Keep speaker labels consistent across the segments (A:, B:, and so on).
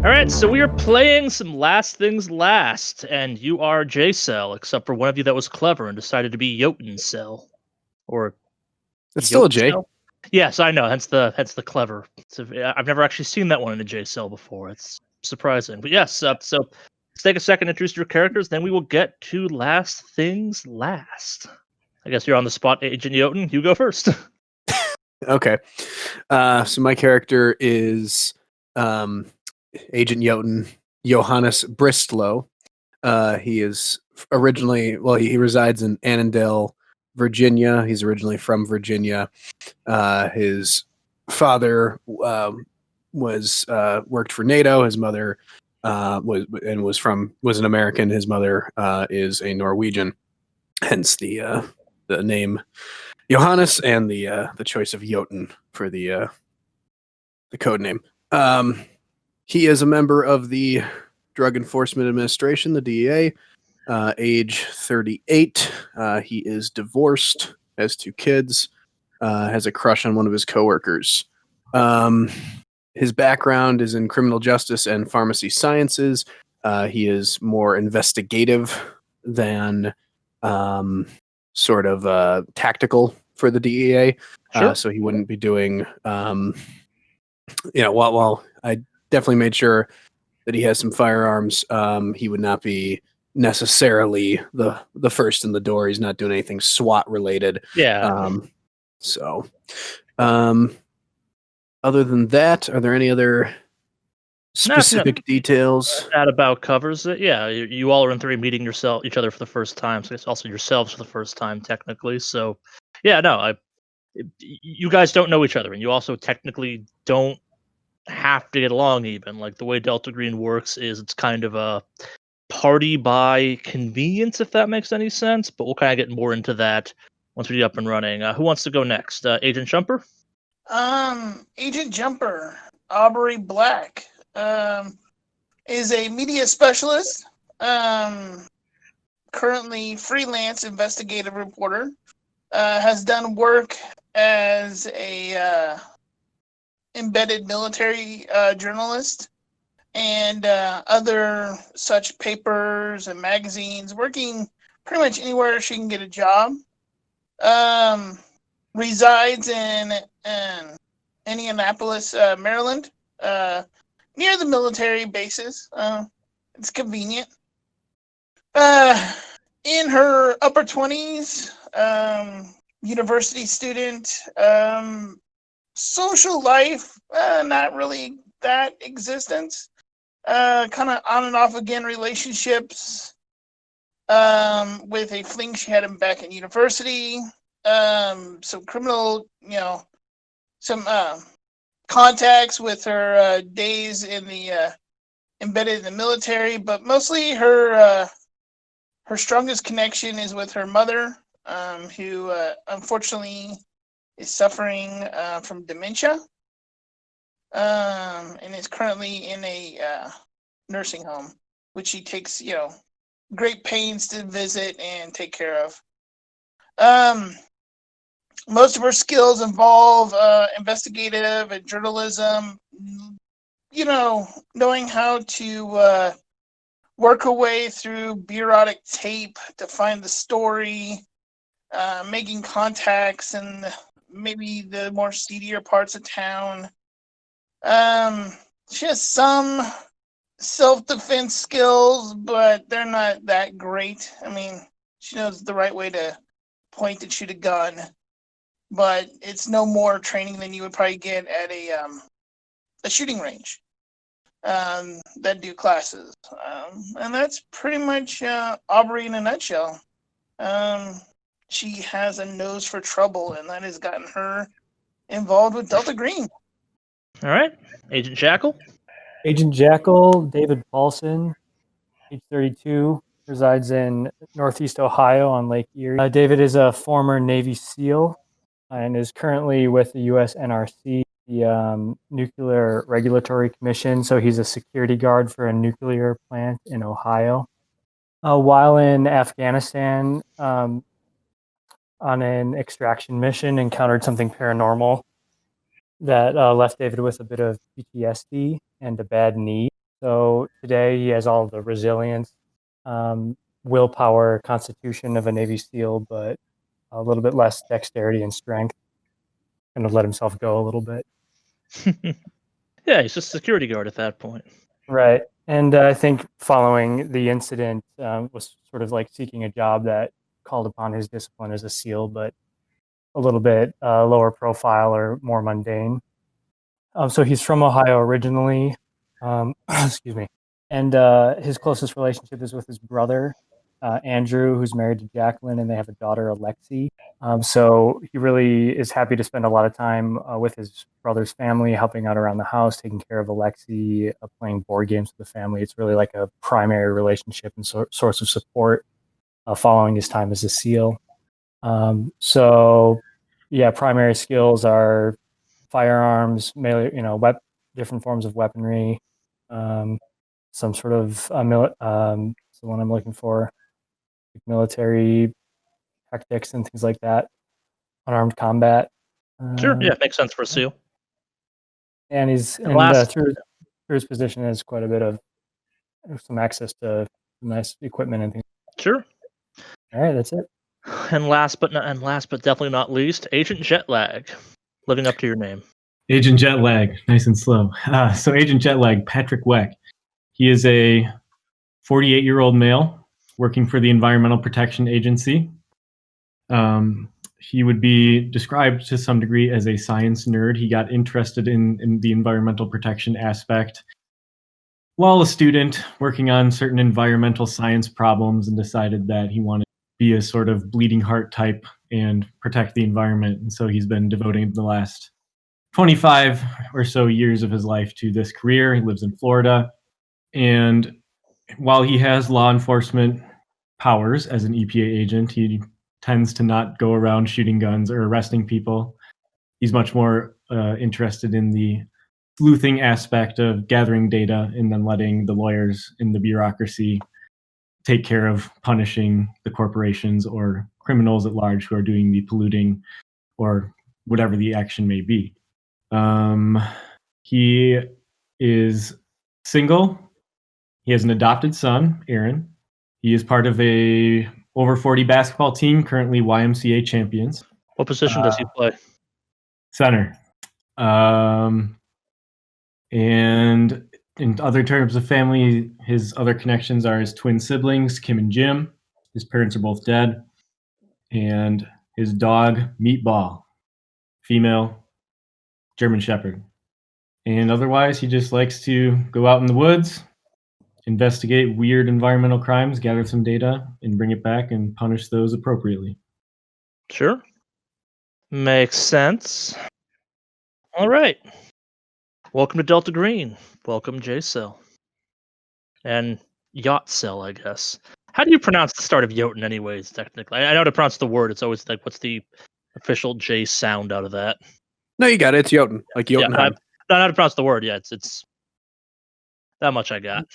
A: All right, so we are playing some Last Things Last, and you are J-Cell, except for one of you that was clever and decided to be Jotun-Cell. Or
B: It's still a J.
A: Jotun-Cell? Yes, I know. Hence the clever. So, I've never actually seen that one in a J-Cell before. It's surprising, but yes. So let's take a second to introduce your characters. Then we will get to Last Things Last. I guess you're on the spot, Agent Jotun. You go first.
B: Okay. So my character is Agent Jotun Johannes Bristlow. He is originally, he resides in Annandale, Virginia. He's originally from Virginia. His father was worked for NATO. His mother was an American. His mother is a Norwegian. Hence the name Johannes and the choice of Jotun for the code name. He is a member of the Drug Enforcement Administration, the DEA, age 38. He is divorced, has 2 kids, has a crush on one of his coworkers. His background is in criminal justice and pharmacy sciences. He is more investigative than sort of tactical for the DEA.
A: Sure.
B: So he wouldn't be doing, while I definitely made sure that he has some firearms, he would not be necessarily the first in the door. He's not doing anything SWAT related.
A: Yeah.
B: Other than that, are there any other specific details?
A: That about covers it. Yeah, you all are in 3 meeting each other for the first time, so it's also yourselves for the first time technically. So, yeah, no, you guys don't know each other, and you also technically don't have to get along even. Like the way Delta Green works is it's kind of a party by convenience, if that makes any sense. But we'll kind of get more into that once we get up and running. Who wants to go next? Agent Jumper?
C: Agent Jumper, Aubrey Black, is a media specialist, currently freelance investigative reporter, has done work as a embedded military journalist and other such papers and magazines, working pretty much anywhere she can get a job. Resides in Indianapolis, Maryland, near the military bases. It's convenient. In her upper 20s, university student, social life, not really that existence. Kind of on and off again relationships with a fling she had him back in university. Some criminal, some contacts with her days in the embedded in the military, but mostly her strongest connection is with her mother, who unfortunately is suffering from dementia, and is currently in a nursing home, which she takes, great pains to visit and take care of. Most of her skills involve investigative and journalism, knowing how to work her way through bureaucratic tape to find the story, making contacts in maybe the more seedier parts of town. She has some self-defense skills, but they're not that great. I mean, she knows the right way to point and shoot a gun, but it's no more training than you would probably get at a shooting range that do classes. And that's pretty much Aubrey in a nutshell. She has a nose for trouble, and that has gotten her involved with Delta Green.
A: All right. Agent Jackal?
D: Agent Jackal, David Paulson, age 32, resides in Northeast Ohio on Lake Erie. David is a former Navy SEAL and is currently with the U.S. NRC, the Nuclear Regulatory Commission. So he's a security guard for a nuclear plant in Ohio. While in Afghanistan, on an extraction mission, encountered something paranormal that left David with a bit of PTSD and a bad knee. So today he has all the resilience, willpower, constitution of a Navy SEAL, but a little bit less dexterity and strength. Kind of let himself go a little bit.
A: Yeah, he's just a security guard at that point.
D: Right. And I think following the incident was sort of like seeking a job that called upon his discipline as a SEAL, but a little bit lower profile or more mundane. So he's from Ohio originally. Excuse me. And his closest relationship is with his brother, Andrew, who's married to Jacqueline, and they have a daughter, Alexi. So he really is happy to spend a lot of time with his brother's family, helping out around the house, taking care of Alexi, playing board games with the family. It's really like a primary relationship and source of support following his time as a SEAL. So, yeah, primary skills are firearms, melee, different forms of weaponry, some sort of the one I'm looking for, like military tactics and things like that, unarmed combat.
A: Sure, yeah, makes sense for a SEAL.
D: And he's
A: And last,
D: through his position has quite a bit of some access to nice equipment and things.
A: sure.
D: All right, that's it.
A: And last but definitely not least, Agent Jetlag, living up to your name.
E: Agent Jetlag, nice and slow. So Agent Jetlag, Patrick Weck. He is a 48-year-old male working for the Environmental Protection Agency. He would be described to some degree as a science nerd. He got interested in the environmental protection aspect while a student working on certain environmental science problems, and decided that he wanted to be a sort of bleeding heart type and protect the environment. And so he's been devoting the last 25 or so years of his life to this career. He lives in Florida. And while he has law enforcement powers as an EPA agent, he tends to not go around shooting guns or arresting people. He's much more interested in the sleuthing aspect of gathering data and then letting the lawyers in the bureaucracy take care of punishing the corporations or criminals at large who are doing the polluting or whatever the action may be. He is single. He has an adopted son, Aaron. He is part of a over 40 basketball team, currently YMCA champions.
A: What position does he play?
E: Center. And in other terms of family, his other connections are his twin siblings, Kim and Jim. His parents are both dead. And his dog, Meatball, female German Shepherd. And otherwise, he just likes to go out in the woods, investigate weird environmental crimes, gather some data, and bring it back and punish those appropriately.
A: Sure. Makes sense. All right. Welcome to Delta Green. Welcome, J-Cell. And Yacht Cell, I guess. How do you pronounce the start of Jotun anyways, technically? I know how to pronounce the word. It's always like, what's the official J sound out of that?
B: No, you got it. It's Jotun, like
A: Yeah,
B: Jotunheim.
A: I don't know how to pronounce the word. Yeah, it's that much I got.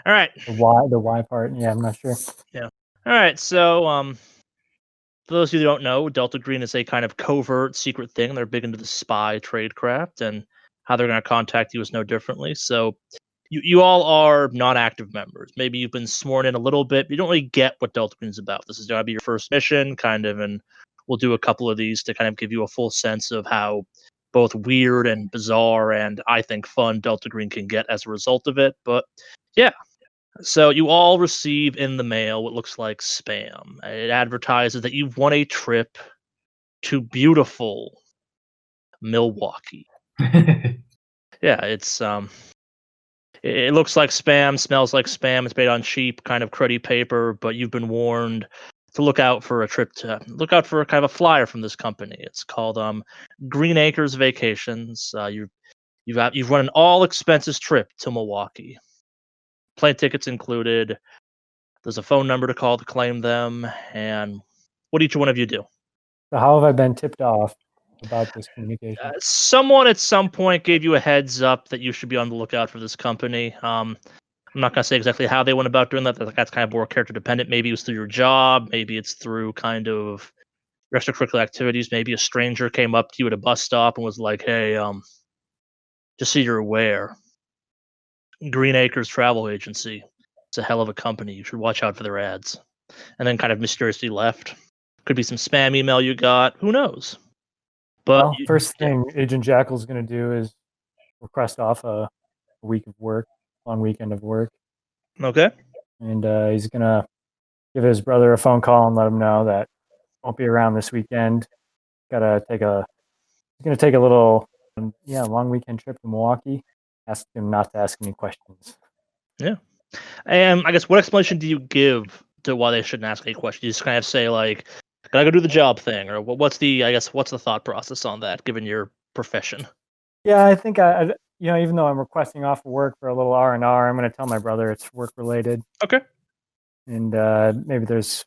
A: All right.
D: The Y part, yeah, I'm not sure.
A: All right, so for those of you who don't know, Delta Green is a kind of covert secret thing. They're big into the spy tradecraft, and how they're going to contact you is no differently. So you all are non-active members. Maybe you've been sworn in a little bit, but you don't really get what Delta Green is about. This is going to be your first mission, kind of, and we'll do a couple of these to kind of give you a full sense of how both weird and bizarre and, I think, fun Delta Green can get as a result of it. But yeah. So you all receive in the mail what looks like spam. It advertises that you've won a trip to beautiful Milwaukee. Yeah, it's it looks like spam, smells like spam. It's made on cheap, kind of cruddy paper, but you've been warned to look out for a kind of a flyer from this company. It's called Green Acres Vacations. You've run an all expenses trip to Milwaukee. Plane tickets included. There's a phone number to call to claim them. And what each one of you do?
D: So how have I been tipped off about this communication?
A: Someone at some point gave you a heads up that you should be on the lookout for this company. I'm not going to say exactly how they went about doing that. That's kind of more character dependent. Maybe it was through your job. Maybe it's through kind of extracurricular activities. Maybe a stranger came up to you at a bus stop and was like, hey, just so you're aware, Green Acres Travel Agency. It's a hell of a company. You should watch out for their ads. And then kind of mysteriously left. Could be some spam email you got. Who knows? But
D: Well, first thing Agent Jackal's going to do is request off a week of work, long weekend of work,
A: okay.
D: and he's going to give his brother a phone call and let him know that won't be around this weekend. He's going to take a little, long weekend trip to Milwaukee. Ask him not to ask any questions.
A: Yeah. And I guess what explanation do you give to why they shouldn't ask any questions? You just kind of say like, "Gotta go do the job thing," or what's the thought process on that, given your profession?
D: Yeah, I think I even though I'm requesting off of work for a little R&R, I'm going to tell my brother it's work related.
A: Okay.
D: And maybe there's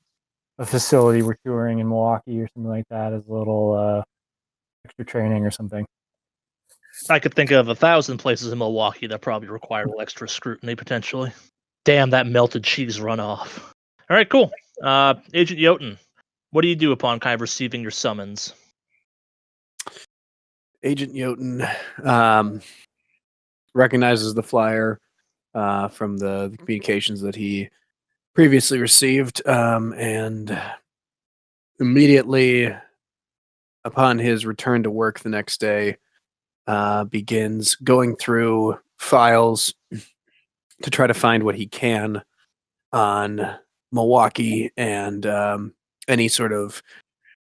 D: a facility we're touring in Milwaukee or something like that as a little extra training or something.
A: I could think of 1,000 places in Milwaukee that probably require a little extra scrutiny potentially. Damn, that melted cheese runoff. All right, cool. Agent Jotun, what do you do upon kind of receiving your summons?
B: Agent Jotun recognizes the flyer from the communications that he previously received, and immediately upon his return to work the next day, begins going through files to try to find what he can on Milwaukee and any sort of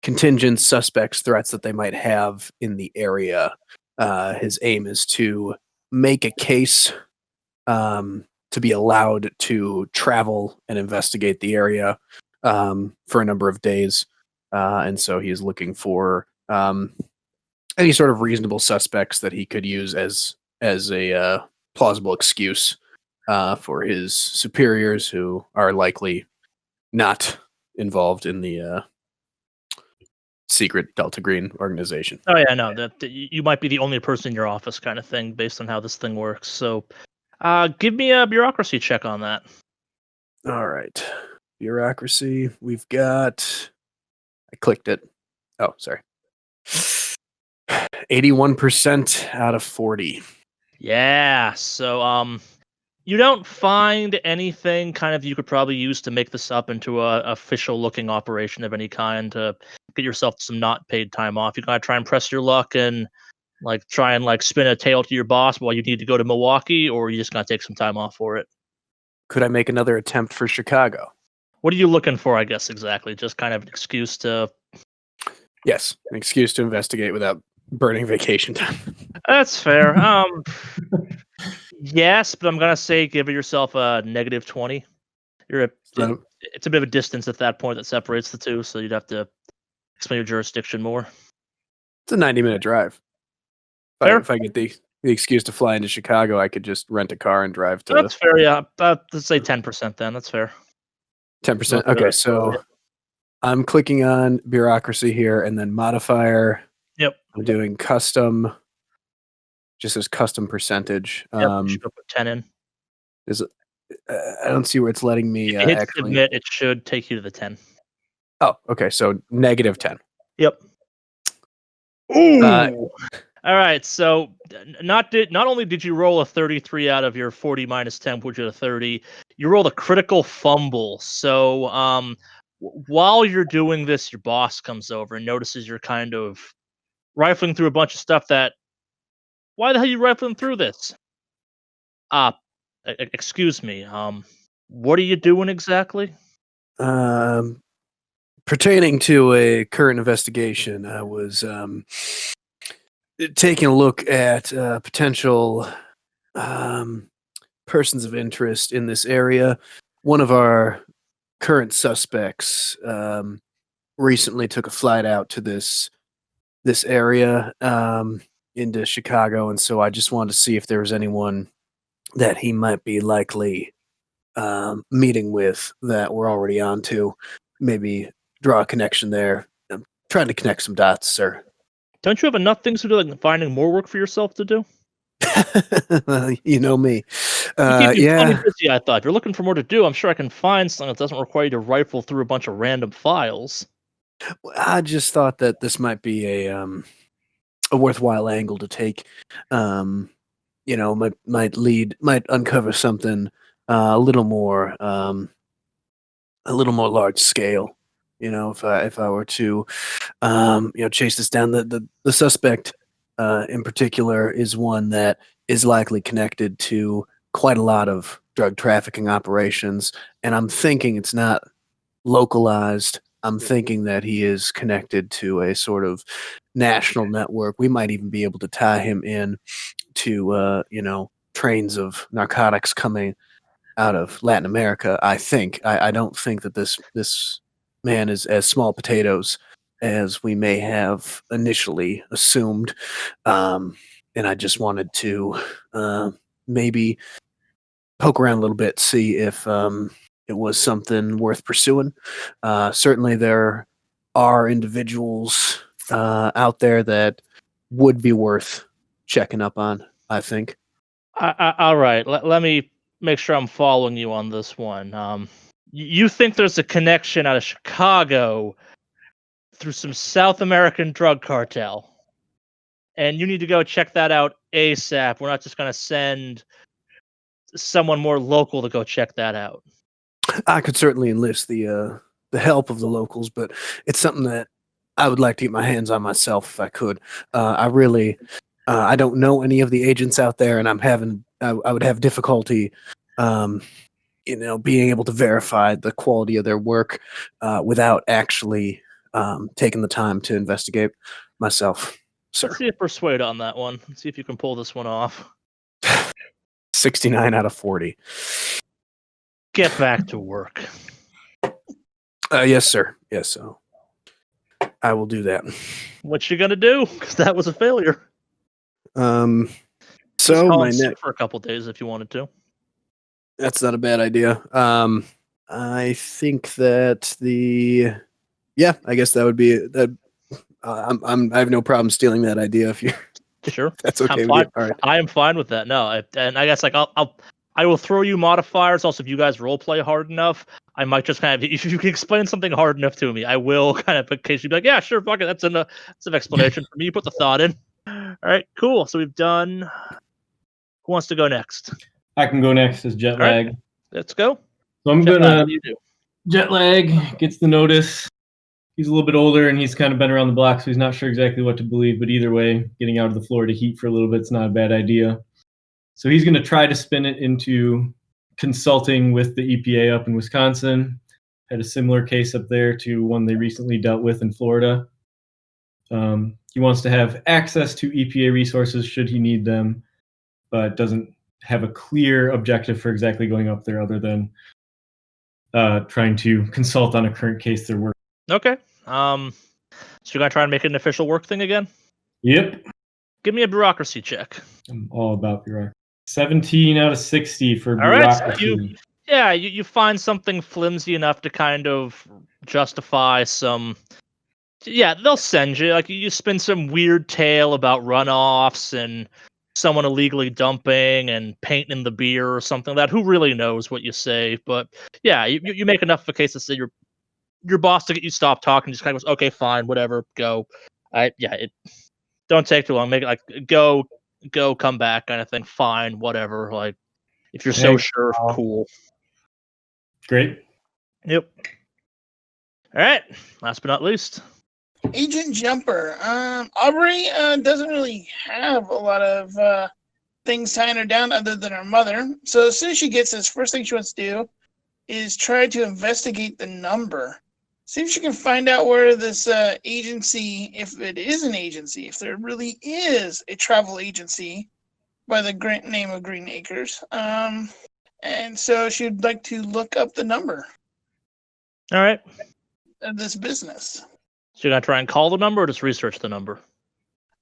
B: contingent suspects, threats that they might have in the area. His aim is to make a case to be allowed to travel and investigate the area for a number of days. And so he is looking for any sort of reasonable suspects that he could use as a plausible excuse for his superiors who are likely not involved in the secret Delta Green organization.
A: Oh yeah, no, that you might be the only person in your office, kind of thing, based on how this thing works. So, give me a bureaucracy check on that.
B: All right, bureaucracy. We've got. I clicked it. Oh, sorry. 81% out of 40.
A: Yeah. So, you don't find anything kind of you could probably use to make this up into a official looking operation of any kind to get yourself some not paid time off. You gotta try and press your luck and try and spin a tale to your boss while you need to go to Milwaukee, or you just gotta take some time off for it.
B: Could I make another attempt for Chicago?
A: What are you looking for? I guess exactly. Just kind of an excuse to.
B: Yes, an excuse to investigate without burning vacation time.
A: That's fair. Yes, but I'm gonna say give yourself a negative 20.
B: So,
A: It's a bit of a distance at that point that separates the two, so you'd have to explain your jurisdiction more.
B: it's a 90-minute drive.
A: Fair.
B: If I get the excuse to fly into Chicago, I could just rent a car and drive to.
A: That's fair. Yeah, let's say 10% then. That's fair.
B: 10%. Okay, so I'm clicking on bureaucracy here, and then modifier.
A: Yep.
B: I'm doing custom. Just as custom percentage.
A: Yep. You should put 10 in.
B: I don't see where it's letting me
A: If you hit
B: actually.
A: submit, it should take you to the 10.
B: Oh, okay. So negative 10.
A: Yep. Ooh. All right. So not only did you roll a 33 out of your 40 minus 10, put you to 30, you rolled a critical fumble. So while you're doing this, your boss comes over and notices you're kind of rifling through a bunch of stuff that. Why the hell are you rifling through this? Excuse me. What are you doing exactly?
B: Pertaining to a current investigation, I was taking a look at potential persons of interest in this area. One of our current suspects recently took a flight out to this area into Chicago, and so I just wanted to see if there was anyone that he might be likely meeting with that we're already on to. Maybe draw a connection there. I'm trying to connect some dots, sir.
A: Don't you have enough things to do, like finding more work for yourself to do?
B: You know me.
A: You keep me plenty
B: Yeah.
A: busy, I thought. If you're looking for more to do, I'm sure I can find something that doesn't require you to rifle through a bunch of random files.
B: I just thought that this might be a worthwhile angle to take. might uncover something a little more large scale. If I were to chase this down, the suspect in particular is one that is likely connected to quite a lot of drug trafficking operations, and I'm thinking it's not localized. I'm thinking that he is connected to a sort of national network. We might even be able to tie him in to trains of narcotics coming out of Latin America. I think. I don't think that this man is as small potatoes as we may have initially assumed. And I just wanted to maybe poke around a little bit, see if it was something worth pursuing. Certainly, there are individuals out there that would be worth checking up on, I think.
A: All right, let me make sure I'm following you on this one. You think there's a connection out of Chicago through some South American drug cartel, and you need to go check that out ASAP. We're not just going to send someone more local to go check that out.
B: I could certainly enlist the help of the locals, but it's something that I would like to get my hands on myself if I could. I don't know any of the agents out there, and I would have difficulty, being able to verify the quality of their work without actually taking the time to investigate myself, sir.
A: Let's see if persuade on that one. Let's see if you can pull this one off.
B: 69 out of 40.
A: Get back to work.
B: Yes, sir. Yes, so I will do that.
A: What you gonna do? Because that was a failure.
B: So
A: call
B: my
A: in sick
B: next,
A: for a couple days if you wanted to.
B: that's not a bad idea. I think that I guess that would be that. I have no problem stealing that idea if you.
A: Sure,
B: That's okay
A: I'm
B: with
A: fine.
B: you. All right.
A: I am fine with that. No, and I guess I will throw you modifiers. Also, if you guys role play hard enough, I might just kind of, if you can explain something hard enough to me, I will kind of occasionally be like, yeah, sure, fuck it, that's an explanation for me. You put the thought in. All right, cool. So we've done. Who wants to go next?
E: I can go next as jet
A: All right.
E: lag.
A: Let's go.
E: So I'm
A: Jet lag,
E: gonna
A: what do you do?
E: jet lag gets the notice. He's a little bit older and he's kind of been around the block, so he's not sure exactly what to believe. But either way, getting out of the Florida heat for a little bit is not a bad idea. So he's going to try to spin it into consulting with the EPA up in Wisconsin. Had a similar case up there to one they recently dealt with in Florida. He wants to have access to EPA resources should he need them, but doesn't have a clear objective for exactly going up there other than trying to consult on a current case they're working.
A: Okay. So you're gonna try and make it an official work thing again?
E: Yep.
A: Give me a bureaucracy check.
E: I'm all about bureaucracy. 17 out of 60 for
A: All right.
E: bureaucracy.
A: So you find something flimsy enough to kind of justify some. Yeah, they'll send you. Like you spin some weird tale about runoffs and someone illegally dumping and paint in the beer or something like that. Who really knows what you say? But yeah, you make enough of a case to say your boss to get you stopped talking. Just kind of goes, okay, fine, whatever, go. It don't take too long. Make it like go, come back, kind of thing. Fine, whatever. Like if you're so sure, cool.
E: Great.
A: Yep. All right. Last but not least,
C: Agent Jumper. Aubrey doesn't really have a lot of things tying her down other than her mother. So as soon as she gets this, first thing she wants to do is try to investigate the number. See if she can find out where this agency, if it is an agency, if there really is a travel agency by the name of Green Acres. And so she'd like to look up the number
A: all right.
C: of this business.
A: So you're gonna try and call the number or just research the number?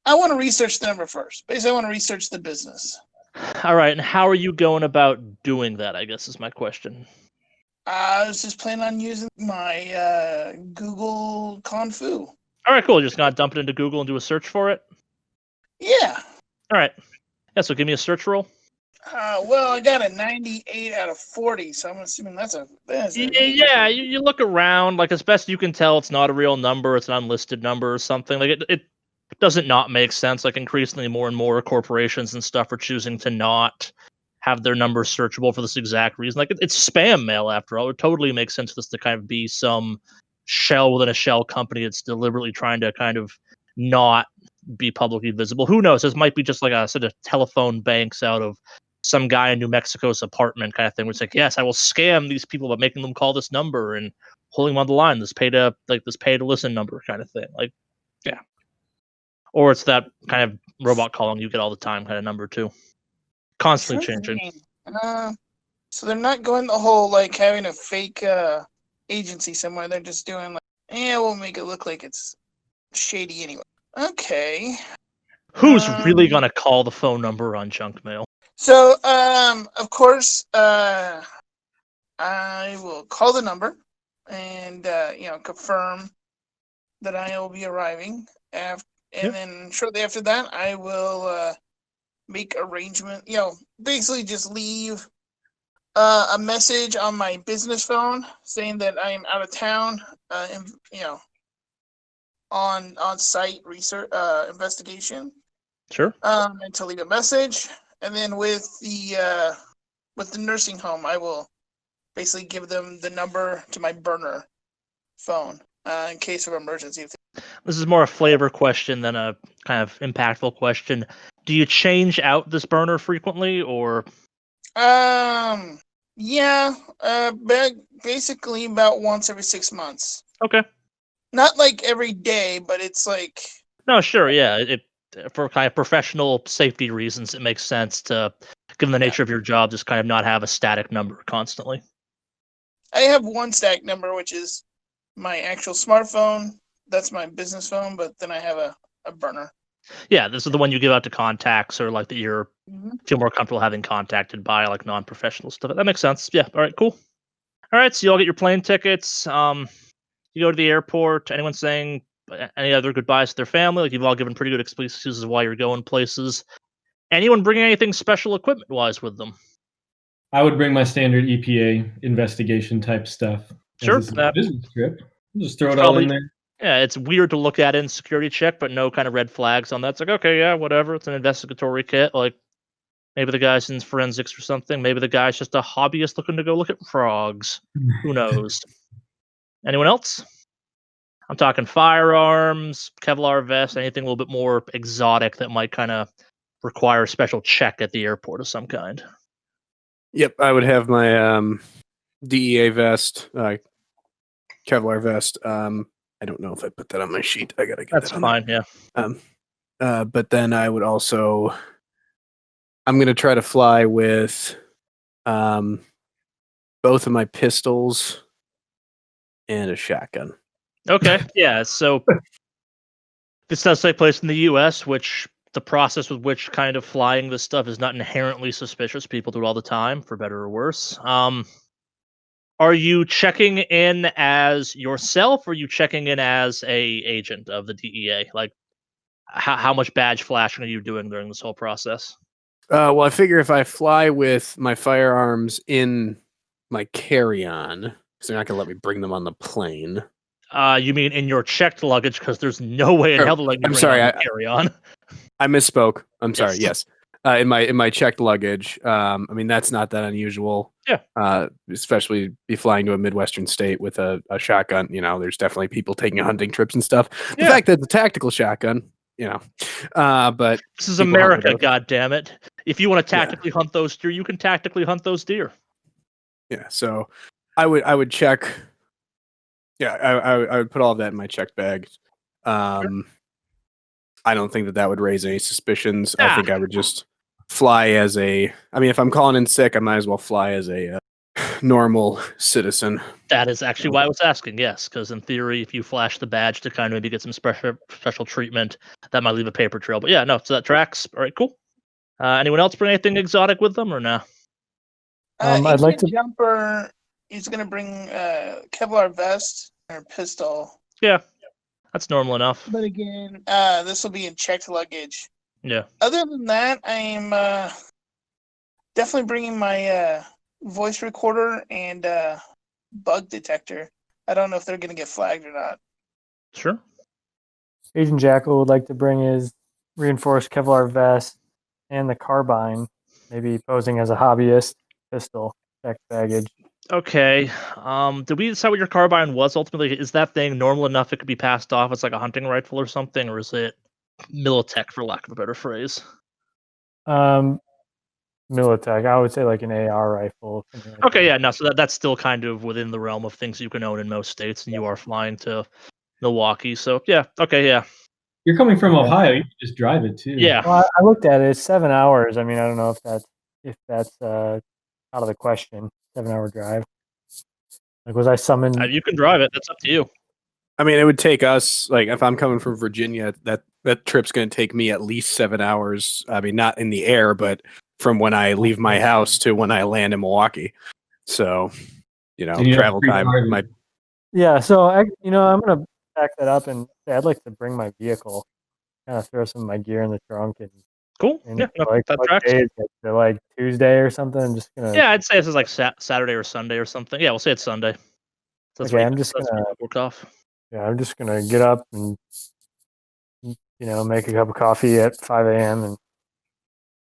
C: I want to research the number first. Basically, I want to research the business.
A: All right. And how are you going about doing that? I guess is my question.
C: I was just planning on using my Google Confu.
A: All right, cool. You're just gonna dump it into Google and do a search for it.
C: Yeah.
A: All right. Yeah. So give me a search roll.
C: Well, I got a 98 out of 40, so I'm assuming that's a.
A: Yeah. You look around, like as best you can tell, it's not a real number. It's an unlisted number or something. Like it doesn't not make sense. Like increasingly more and more corporations and stuff are choosing to not have their numbers searchable for this exact reason. Like it's spam mail after all. It totally makes sense for this to kind of be some shell within a shell company that's deliberately trying to kind of not be publicly visible. Who knows? This might be just like a sort of telephone banks out of some guy in New Mexico's apartment kind of thing. Where it's like, yes, I will scam these people by making them call this number and holding them on the line. This pay to listen number kind of thing. Like, yeah. Or it's that kind of robot calling you get all the time kind of number too. Constantly changing.
C: So they're not going the whole like having a fake agency somewhere. They're just doing like, we'll make it look like it's shady anyway. Okay.
A: Who's really gonna call the phone number on junk mail?
C: So, of course, I will call the number and confirm that I will be arriving and then shortly after that, I will make arrangement. Basically just leave a message on my business phone saying that I am out of town. On site research investigation.
A: Sure.
C: And to leave a message, and then with the nursing home, I will basically give them the number to my burner phone in case of emergency.
A: This is more a flavor question than a kind of impactful question. Do you change out this burner frequently, or?
C: Yeah. Basically about once every 6 months.
A: Okay.
C: Not like every day, but it's like.
A: No, sure, yeah. For kind of professional safety reasons, it makes sense to, given the nature of your job, just kind of not have a static number constantly.
C: I have one static number, which is my actual smartphone. That's my business phone, but then I have a burner.
A: Yeah, this is the one you give out to contacts or like that you're feel more comfortable having contacted by like non-professional stuff. That makes sense. Yeah. All right. Cool. All right. So you all get your plane tickets. You go to the airport. Anyone saying any other goodbyes to their family? Like you've all given pretty good excuses why you're going places. Anyone bringing anything special equipment-wise with them?
E: I would bring my standard EPA investigation type stuff.
A: Sure.
E: This is a business trip. Just throw it all in there.
A: Yeah, it's weird to look at in security check, but no kind of red flags on that. It's like, okay, yeah, whatever. It's an investigatory kit. Like maybe the guy's in forensics or something. Maybe the guy's just a hobbyist looking to go look at frogs. Who knows? Anyone else? I'm talking firearms, Kevlar vest, anything a little bit more exotic that might kind of require a special check at the airport of some kind.
B: Yep, I would have my DEA vest, Kevlar vest. I don't know if I put that on my sheet. I gotta get
A: That's
B: that on
A: fine,
B: there.
A: yeah.
B: But then I would also, I'm gonna try to fly with both of my pistols and a shotgun.
A: Okay, yeah. So this does take place in the U.S., which the process with which kind of flying this stuff is not inherently suspicious. People do it all the time, for better or worse. Are you checking in as yourself, or are you checking in as a agent of the DEA? Like, how much badge flashing are you doing during this whole process?
B: Well, I figure if I fly with my firearms in my carry-on, because they're not gonna let me bring them on the plane.
A: You mean in your checked luggage? Because there's no way in hell to let you bring on carry on.
B: I misspoke. I'm sorry. Yes. In my checked luggage. I mean, that's not that unusual.
A: Yeah.
B: Especially be flying to a Midwestern state with a shotgun. There's definitely people taking hunting trips and stuff. The fact that it's a tactical shotgun, but
A: this is America, goddammit. If you want to tactically hunt those deer, you can tactically hunt those deer.
B: Yeah. So I would check. Yeah, I would put all of that in my checked bag.
A: Sure.
B: I don't think that would raise any suspicions. I think I would just fly as I mean, if I'm calling in sick, I might as well fly as a normal citizen.
A: That is actually why I was asking, yes, because in theory, if you flash the badge to kind of maybe get some special treatment, that might leave a paper trail. But yeah, no, so that tracks. All right, cool. Anyone else bring anything exotic with them or no?
D: I'd like to.
C: Jumper. He's gonna bring Kevlar vest or pistol.
A: Yeah, that's normal enough.
C: But again, this will be in checked luggage.
A: Yeah.
C: Other than that, I am definitely bringing my voice recorder and bug detector. I don't know if they're gonna get flagged or not.
A: Sure.
D: Agent Jackal would like to bring his reinforced Kevlar vest and the carbine, maybe posing as a hobbyist, pistol, checked baggage.
A: Okay. Did we decide what your carbine was ultimately? Is that thing normal enough it could be passed off as like a hunting rifle or something, or is it Militech for lack of a better phrase?
D: Militech, I would say like an AR rifle. Something like
A: Okay,
D: that.
A: yeah, no, so that's still kind of within the realm of things you can own in most states, and you are flying to Milwaukee, so yeah, okay, yeah.
E: You're coming from
D: Yeah.
E: Ohio. You can just drive it too.
A: Yeah.
D: Well, I looked at it. It's 7 hours. I mean, I don't know if that's out of the question. 7 hour drive. Like, was I summoned?
A: You can drive it, that's up to you.
B: I mean, it would take us, like, if I'm coming from Virginia, that trip's going to take me at least 7 hours. I mean, not in the air, but from when I leave my house to when I land in Milwaukee. So,
E: And you have
B: travel
E: free
B: time
E: parking.
B: might.
D: Yeah. So I'm gonna back that up and say I'd like to bring my vehicle, kind of throw some of my gear in the trunk and
A: Cool, yeah, no,
D: like
A: that
D: what
A: tracks.
D: day is it? So, like Tuesday or something. I'm just gonna.
A: Yeah, I'd say this is like Saturday or Sunday or something. Yeah, we'll say it's Sunday. So that's
D: Okay,
A: what
D: I'm just
A: that's what
D: gonna.
A: you work off.
D: Yeah, I'm just gonna get up and make a cup of coffee at 5 a.m. and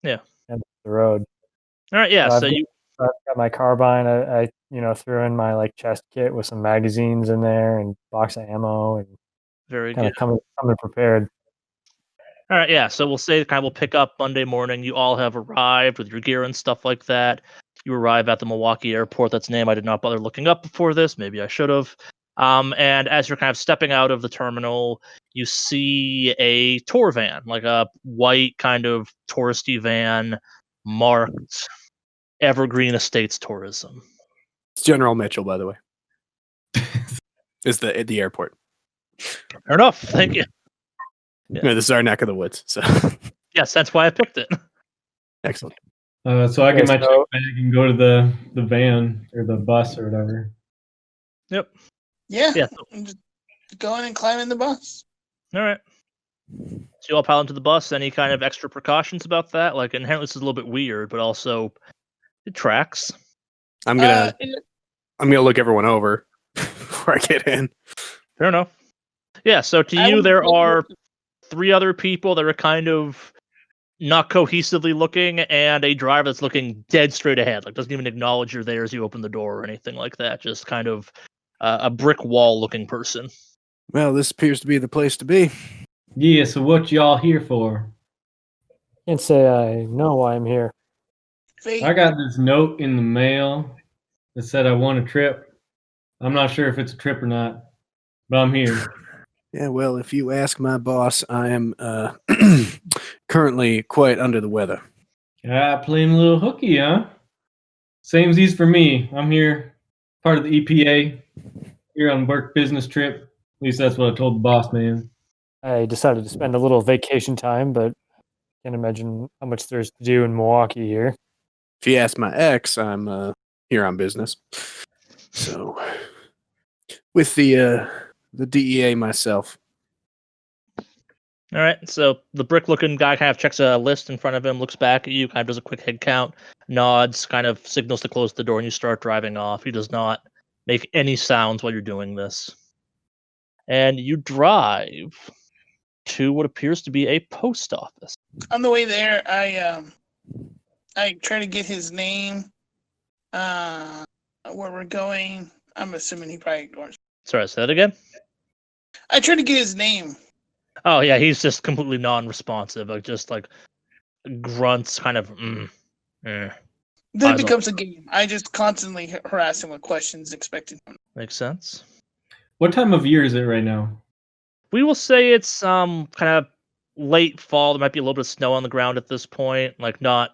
A: Yeah.
D: head up the road.
A: All right, yeah,
D: So
A: so you
D: I've got my carbine. I threw in my like chest kit with some magazines in there and box of ammo and
A: very
D: kind
A: good.
D: of coming prepared.
A: All right, yeah. So we'll say kind of we'll pick up Monday morning. You all have arrived with your gear and stuff like that. You arrive at the Milwaukee airport. That's a name I did not bother looking up before this. Maybe I should have. And as you're kind of stepping out of the terminal, you see a tour van, like a white kind of touristy van, marked Evergreen Estates Tourism.
B: It's General Mitchell, by the way. Is the airport.
A: Fair enough. Thank you. Yeah.
B: No, this is our neck of the woods. So
A: Yes, that's why I picked it.
B: excellent.
E: So I get my
D: Okay,
E: check
D: so-
E: bag and go to the van or the bus or whatever.
A: Yep.
C: Yeah.
A: Yeah.
C: Just go in and climb in the bus.
A: All right. So you all pile into the bus. Any kind of extra precautions about that? Like, inherently, this is a little bit weird, but also it tracks.
B: I'm gonna look everyone over before I get in.
A: Fair enough. Yeah. So to you, there are 3 other people that are kind of not cohesively looking, and a driver that's looking dead straight ahead, like doesn't even acknowledge you're there as you open the door or anything like that. Just kind of a brick wall looking person.
B: Well, this appears to be the place to be.
E: Yeah. So what y'all here for?
D: Can't say I know why I'm here.
C: Fate.
E: I got this note in the mail that said I won a trip. I'm not sure if it's a trip or not, but I'm here.
B: Yeah, well, if you ask my boss, I am currently quite under the weather.
E: Playing a little hooky, huh? Samesies for me. I'm here, part of the EPA, here on work business trip. At least that's what I told the boss man.
D: I decided to spend a little vacation time, but can't imagine how much there's to do in Milwaukee here.
B: If you ask my ex, I'm here on business. So, with the DEA myself.
A: All right. So the brick looking guy kind of checks a list in front of him, looks back at you, kind of does a quick head count, nods, kind of signals to close the door, and you start driving off. He does not make any sounds while you're doing this. And you drive to what appears to be a post office.
C: On the way there, I try to get his name. Where we're going. I'm assuming he probably ignores.
A: Sorry, say that again?
C: I try to get his name.
A: Oh, yeah, he's just completely non-responsive, like just like grunts, kind of.
C: Then
A: Eyes
C: it becomes a game. I just constantly harass him with questions, expecting him.
A: Makes sense.
E: What time of year is it right now?
A: We will say it's kind of late fall. There might be a little bit of snow on the ground at this point. Like not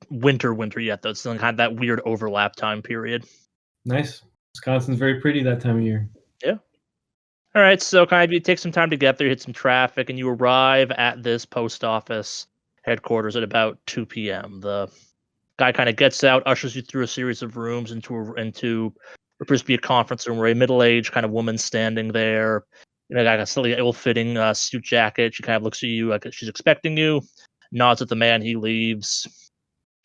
A: winter yet though. It's still kind of that weird overlap time period.
E: Nice. Wisconsin's very pretty that time of year.
A: Yeah. All right, so kind of you take some time to get there, hit some traffic, and you arrive at this post office headquarters at about 2 p.m. The guy kind of gets out, ushers you through a series of rooms into what appears to be a conference room where a middle-aged kind of woman standing there. Got a slightly ill-fitting suit jacket. She kind of looks at you like she's expecting you, nods at the man. He leaves.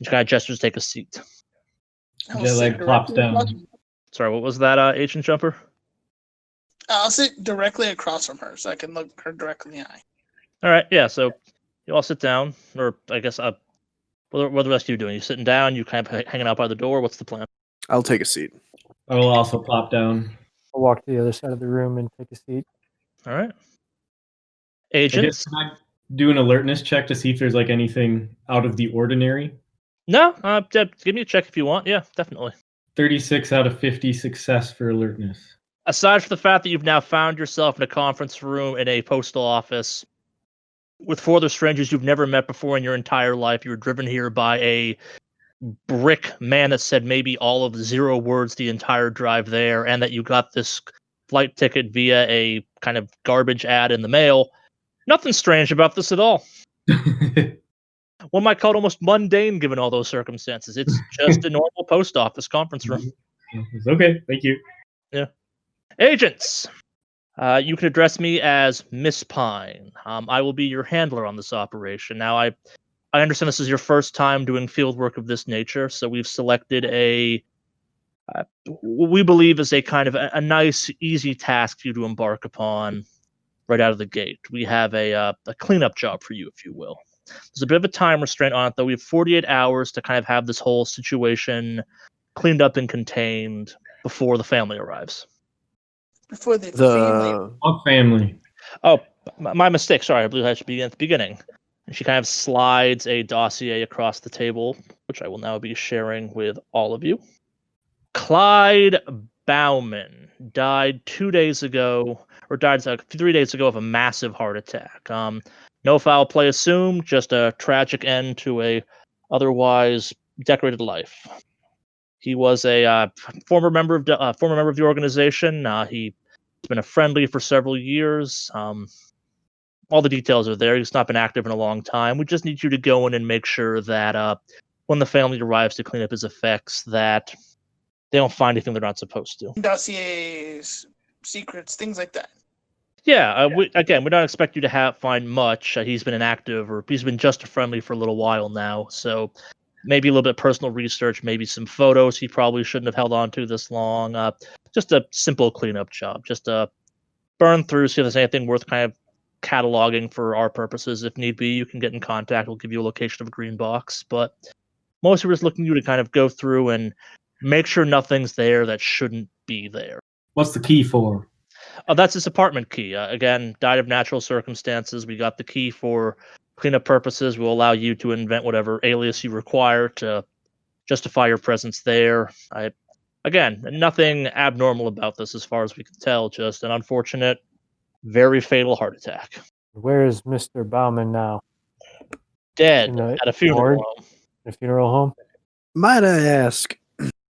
A: She kind of gestures to take a seat.
C: I will
E: Jet
C: sit
E: lag plops
C: directly
E: down.
C: above him.
A: Sorry, what was that, Agent Jumper?
C: I'll sit directly across from her so I can look her directly in the eye.
A: All right, yeah. So you all sit down, or I guess what are the rest of you doing? You sitting down? You kind of hanging out by the door? What's the plan?
B: I'll take a seat.
E: I will also plop down.
D: I'll walk to the other side of the room and take a seat.
A: All right.
E: I guess,
A: Agents?
E: can I do an alertness check to see if there's like anything out of the ordinary?
A: No, give me a check if you want. Yeah, definitely.
E: 36 out of 50 success for alertness.
A: Aside from the fact that you've now found yourself in a conference room in a postal office with 4 other strangers you've never met before in your entire life, you were driven here by a brick man that said maybe all of 0 words the entire drive there, and that you got this flight ticket via a kind of garbage ad in the mail. Nothing strange about this at all. One might call it almost mundane given all those circumstances. It's just a normal post office conference room.
E: It's okay, thank you.
A: Agents, you can address me as Miss Pine. I will be your handler on this operation. Now, I understand this is your first time doing field work of this nature, so we've selected what we believe is a kind of a nice, easy task for you to embark upon right out of the gate. We have a cleanup job for you, if you will. There's a bit of a time restraint on it, though. We have 48 hours to kind of have this whole situation cleaned up and contained before the family arrives.
C: Before the family.
E: What family?
A: Oh, my mistake. Sorry, I believe I should be at the beginning. And she kind of slides a dossier across the table, which I will now be sharing with all of you. Clyde Bauman died 2 days ago, or died 3 days ago of a massive heart attack. No foul play assumed, just a tragic end to a otherwise decorated life. He was a former member of the organization. He's been a friendly for several years. All the details are there. He's not been active in a long time. We just need you to go in and make sure that when the family arrives to clean up his effects, that they don't find anything they're not supposed to.
C: Dossiers, secrets, things like that.
A: Yeah. We don't expect you to find much. He's been inactive, or he's been just friendly for a little while now. So maybe a little bit of personal research, maybe some photos he probably shouldn't have held on to this long. Just a simple cleanup job. Just burn through, see if there's anything worth kind of cataloging for our purposes. If need be, you can get in contact. We'll give you a location of a green box. But mostly we're just looking for you to kind of go through and make sure nothing's there that shouldn't be there.
E: What's the key for?
A: That's his apartment key. Again, died of natural circumstances. We got the key for cleanup purposes. We'll allow you to invent whatever alias you require to justify your presence there. Again, nothing abnormal about this as far as we can tell. Just an unfortunate, very fatal heart attack.
D: Where is Mr. Bauman now?
A: Dead at a funeral
D: morgue?
A: home.
D: A funeral home?
B: Might I ask,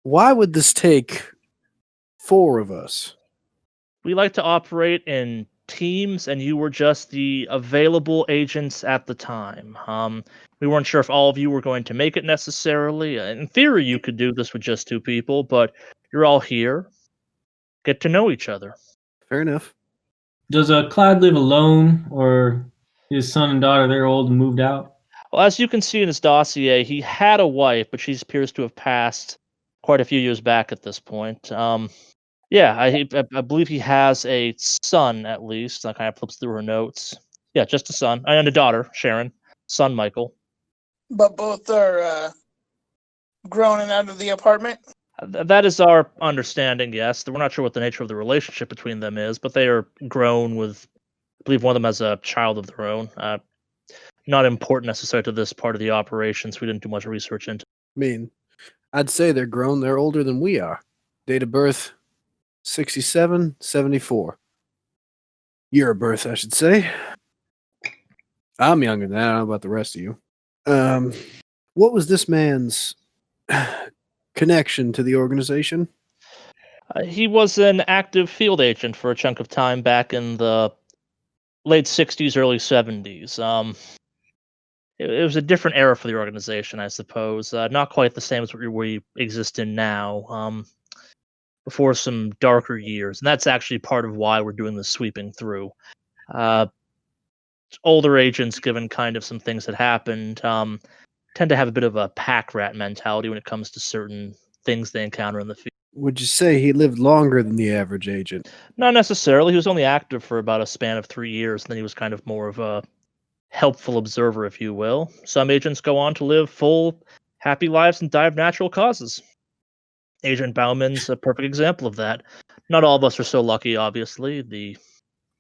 B: why would this take 4 of us?
A: We like to operate in teams, and you were just the available agents at the time. We weren't sure if all of you were going to make it necessarily. In theory, you could do this with just 2 people, but you're all here. Get to know each other.
B: Fair enough.
E: Does Clyde live alone, or his son and daughter, they're old and moved out?
A: Well, as you can see in his dossier, he had a wife, but she appears to have passed quite a few years back at this point. Yeah, I believe he has a son, at least. I kind of flips through her notes. Yeah, just a son. And a daughter, Sharon. Son, Michael.
C: But both are grown and out of the apartment?
A: That is our understanding, yes. We're not sure what the nature of the relationship between them is, but they are grown with, I believe one of them has a child of their own. Not important necessarily to this part of the operations. We didn't do much research into.
B: I mean, I'd say they're grown. They're older than we are. Date of birth, 67, 74. Year of birth, I should say. I'm younger than that. I don't know about the rest of you. What was this man's connection to the organization?
A: He was an active field agent for a chunk of time back in the late 60s, early 70s. It was a different era for the organization, I suppose. Not quite the same as what we exist in now. Before some darker years, and that's actually part of why we're doing this sweeping through. Older agents, given kind of some things that happened, tend to have a bit of a pack rat mentality when it comes to certain things they encounter in the field.
B: Would you say he lived longer than the average agent?
A: Not necessarily. He was only active for about a span of 3 years, and then he was kind of more of a helpful observer, if you will. Some agents go on to live full, happy lives and die of natural causes. Agent Bauman's a perfect example of that. Not all of us are so lucky, obviously. The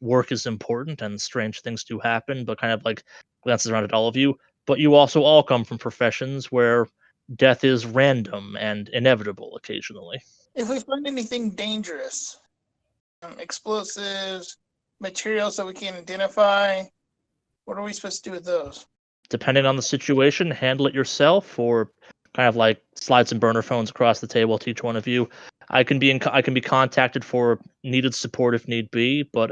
A: work is important and strange things do happen, but kind of like glances around at all of you. But you also all come from professions where death is random and inevitable occasionally.
C: If we find anything dangerous, explosives, materials that we can identify, what are we supposed to do with those?
A: Depending on the situation, handle it yourself, or kind of like slide some burner phones across the table to each one of you. I can be contacted for needed support if need be, but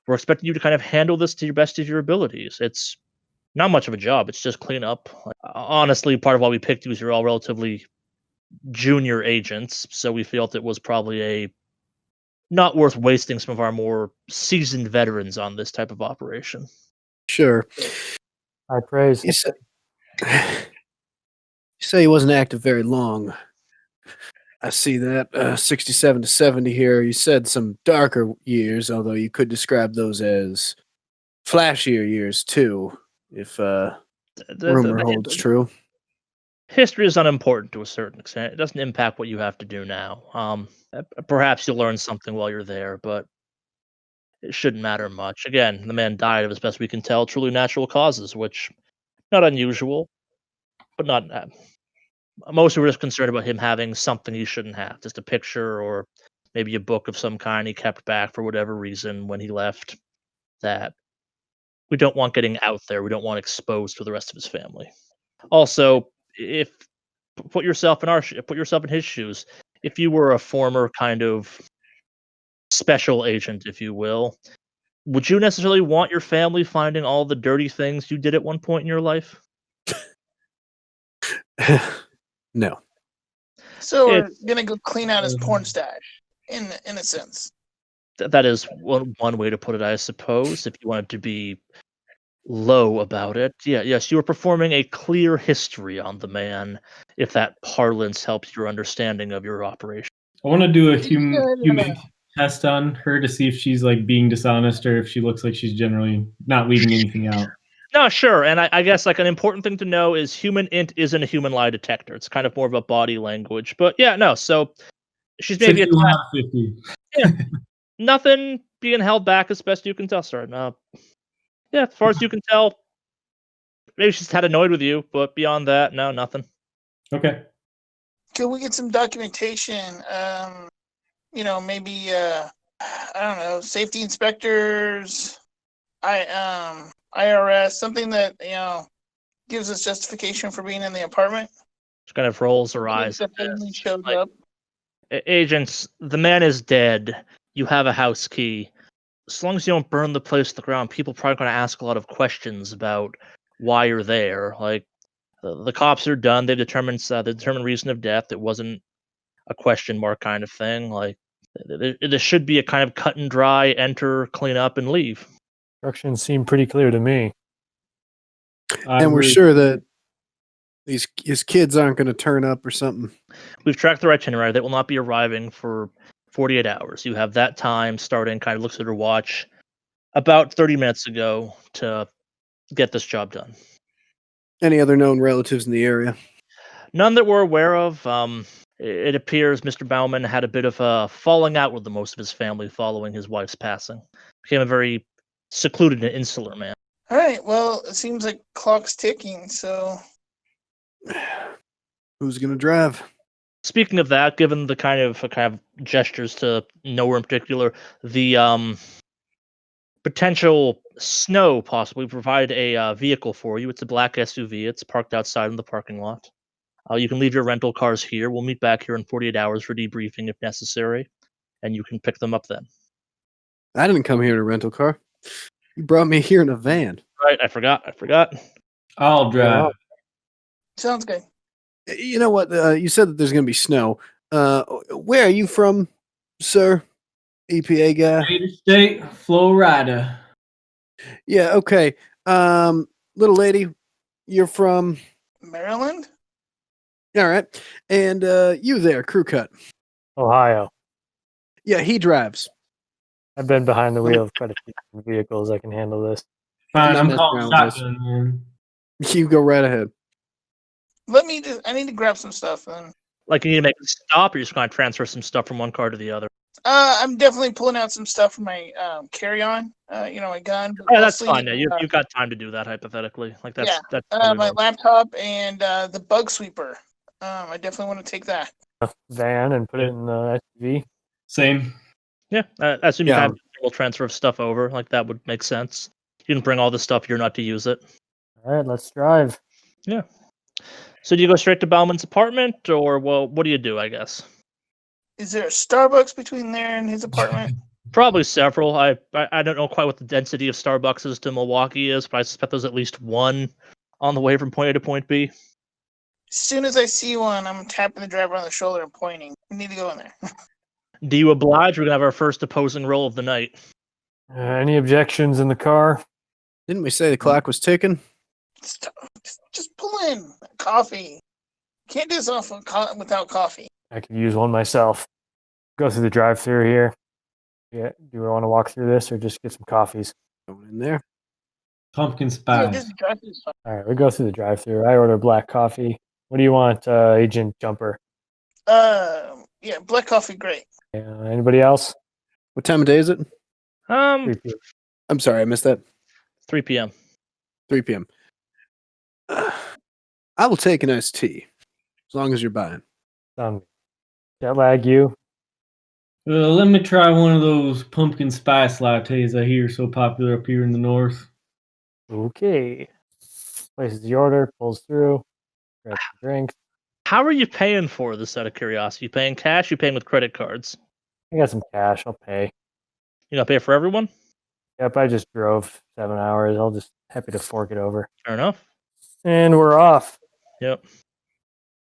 A: we're expecting you to kind of handle this to your best of your abilities. It's not much of a job. It's just clean up. Honestly, part of why we picked you is you're all relatively junior agents, so we felt it was probably a not worth wasting some of our more seasoned veterans on this type of operation.
B: Sure.
D: I praise.
B: You say he wasn't active very long. I see that 67 to 70 here. You said some darker years, although you could describe those as flashier years too, if rumor holds true.
A: History is unimportant to a certain extent. It doesn't impact what you have to do now. Perhaps you'll learn something while you're there, but it shouldn't matter much. Again, the man died of, as best we can tell, truly natural causes, which not unusual, but not. Mostly we're just concerned about him having something he shouldn't have, just a picture or maybe a book of some kind he kept back for whatever reason when he left. That we don't want getting out there. We don't want exposed to the rest of his family. Also, if put yourself in put yourself in his shoes. If you were a former kind of special agent, if you will, would you necessarily want your family finding all the dirty things you did at one point in your life?
B: No.
C: So we're gonna go clean out his porn stash, in a sense.
A: That is one way to put it, I suppose. If you wanted to be low about it, yes, you were performing a clear history on the man. If that parlance helps your understanding of your operation.
E: I want to do a human test on her to see if she's like being dishonest or if she looks like she's generally not leaving anything out.
A: No, sure. And I guess like an important thing to know is human int isn't a human lie detector. It's kind of more of a body language. But yeah, no. So she's maybe
E: 50.
A: Yeah, nothing being held back as best you can tell, sir. Yeah, as far as you can tell, maybe she's had annoyed with you, but beyond that, no, nothing.
E: Okay.
C: Could we get some documentation? Maybe I don't know, safety inspectors, IRS, something that gives us justification for being in the apartment.
A: She kind of rolls her eyes.
C: The family shows up.
A: Agents, the man is dead. You have a house key. As long as you don't burn the place to the ground, people probably going to ask a lot of questions about why you're there. Like the cops are done. They determined the reason of death. It wasn't a question mark kind of thing. Like there should be a kind of cut and dry, enter, clean up, and leave.
D: Instructions seem pretty clear to me.
B: And we're sure that his kids aren't going to turn up or something.
A: We've tracked their itinerary. They will not be arriving for 48 hours. You have that time starting, kind of looks at her watch, about 30 minutes ago to get this job done.
B: Any other known relatives in the area?
A: None that we're aware of. It appears Mr. Bauman had a bit of a falling out with most of his family following his wife's passing. Became a very secluded and insular man.
C: All right, well, it seems like clock's ticking, so...
B: Who's going to drive?
A: Speaking of that, given the kind of gestures to nowhere in particular, the potential snow possibly provide a vehicle for you. It's a black SUV. It's parked outside in the parking lot. You can leave your rental cars here. We'll meet back here in 48 hours for debriefing if necessary, and you can pick them up then.
B: I didn't come here in a rental car. You brought me here in a van.
A: Right, I forgot.
E: I'll drive.
C: Sounds good.
B: You know what? You said that there's going to be snow. Where are you from, sir? EPA guy?
E: United State, Florida.
B: Yeah, okay. Little lady, you're from...
C: Maryland?
B: All right. And you there, crew cut.
D: Ohio.
B: Yeah, he drives.
D: I've been behind the wheel of quite a few vehicles. I can handle this.
E: Fine,
B: not
E: I'm
B: messing
E: calling
B: around with this.
E: shotgun, man.
B: You go right ahead.
C: I need to grab some stuff then.
A: Like you need to make a stop, or you're just going to transfer some stuff from one car to the other.
C: I'm definitely pulling out some stuff from my carry-on. My gun. But
A: Yeah, that's
C: mostly,
A: fine. Yeah, you've got time to do that hypothetically. Like that's totally
C: my
A: right.
C: laptop and the bug sweeper. I definitely want to take that.
D: Van and put it in the SUV.
E: Same.
A: Yeah, I assume you
B: Yeah.
A: can have a little transfer of stuff over. Like that would make sense. You can bring all the stuff you're not to use it.
D: All right, let's drive.
A: Yeah. So do you go straight to Bauman's apartment, or well, what do you do? I guess
C: Is there a Starbucks between there and his apartment?
A: probably several. I don't know quite what the density of Starbucks to Milwaukee is, but I suspect there's at least one on the way from point A to point B.
C: As soon as I see one, I'm tapping the driver on the shoulder and pointing. We need to go in there.
A: Do you oblige? We're gonna have our first opposing roll of the night.
D: Any objections in the car?
B: Didn't we say the clock was ticking?
C: Just pull in coffee. Can't do this off without coffee.
D: I could use one myself. Go through the drive-through here. Yeah. Do we want to walk through this or just get some coffees?
B: Going in there.
E: Pumpkin
C: Yeah,
E: spice.
C: just drive through.
D: All right, we go through the drive-through. I order black coffee. What do you want, Agent Jumper?
C: Yeah, black coffee, great.
D: Anybody else?
B: What time of day is it?
D: 3 p.m.
B: I'm sorry, I missed that.
A: 3 p.m.
B: 3 p.m. I will take an iced tea, as long as you're buying.
D: Jet lag you?
E: Let me try one of those pumpkin spice lattes I hear are so popular up here in the north.
D: Okay. Places the order, pulls through, grabs the drink.
A: How are you paying for this? Out of curiosity, you paying cash? You paying with credit cards?
D: I got some cash. I'll pay.
A: You gonna pay for everyone?
D: Yep, I just drove 7 hours. I'll just happy to fork it over.
A: Fair enough.
D: And we're off.
A: Yep.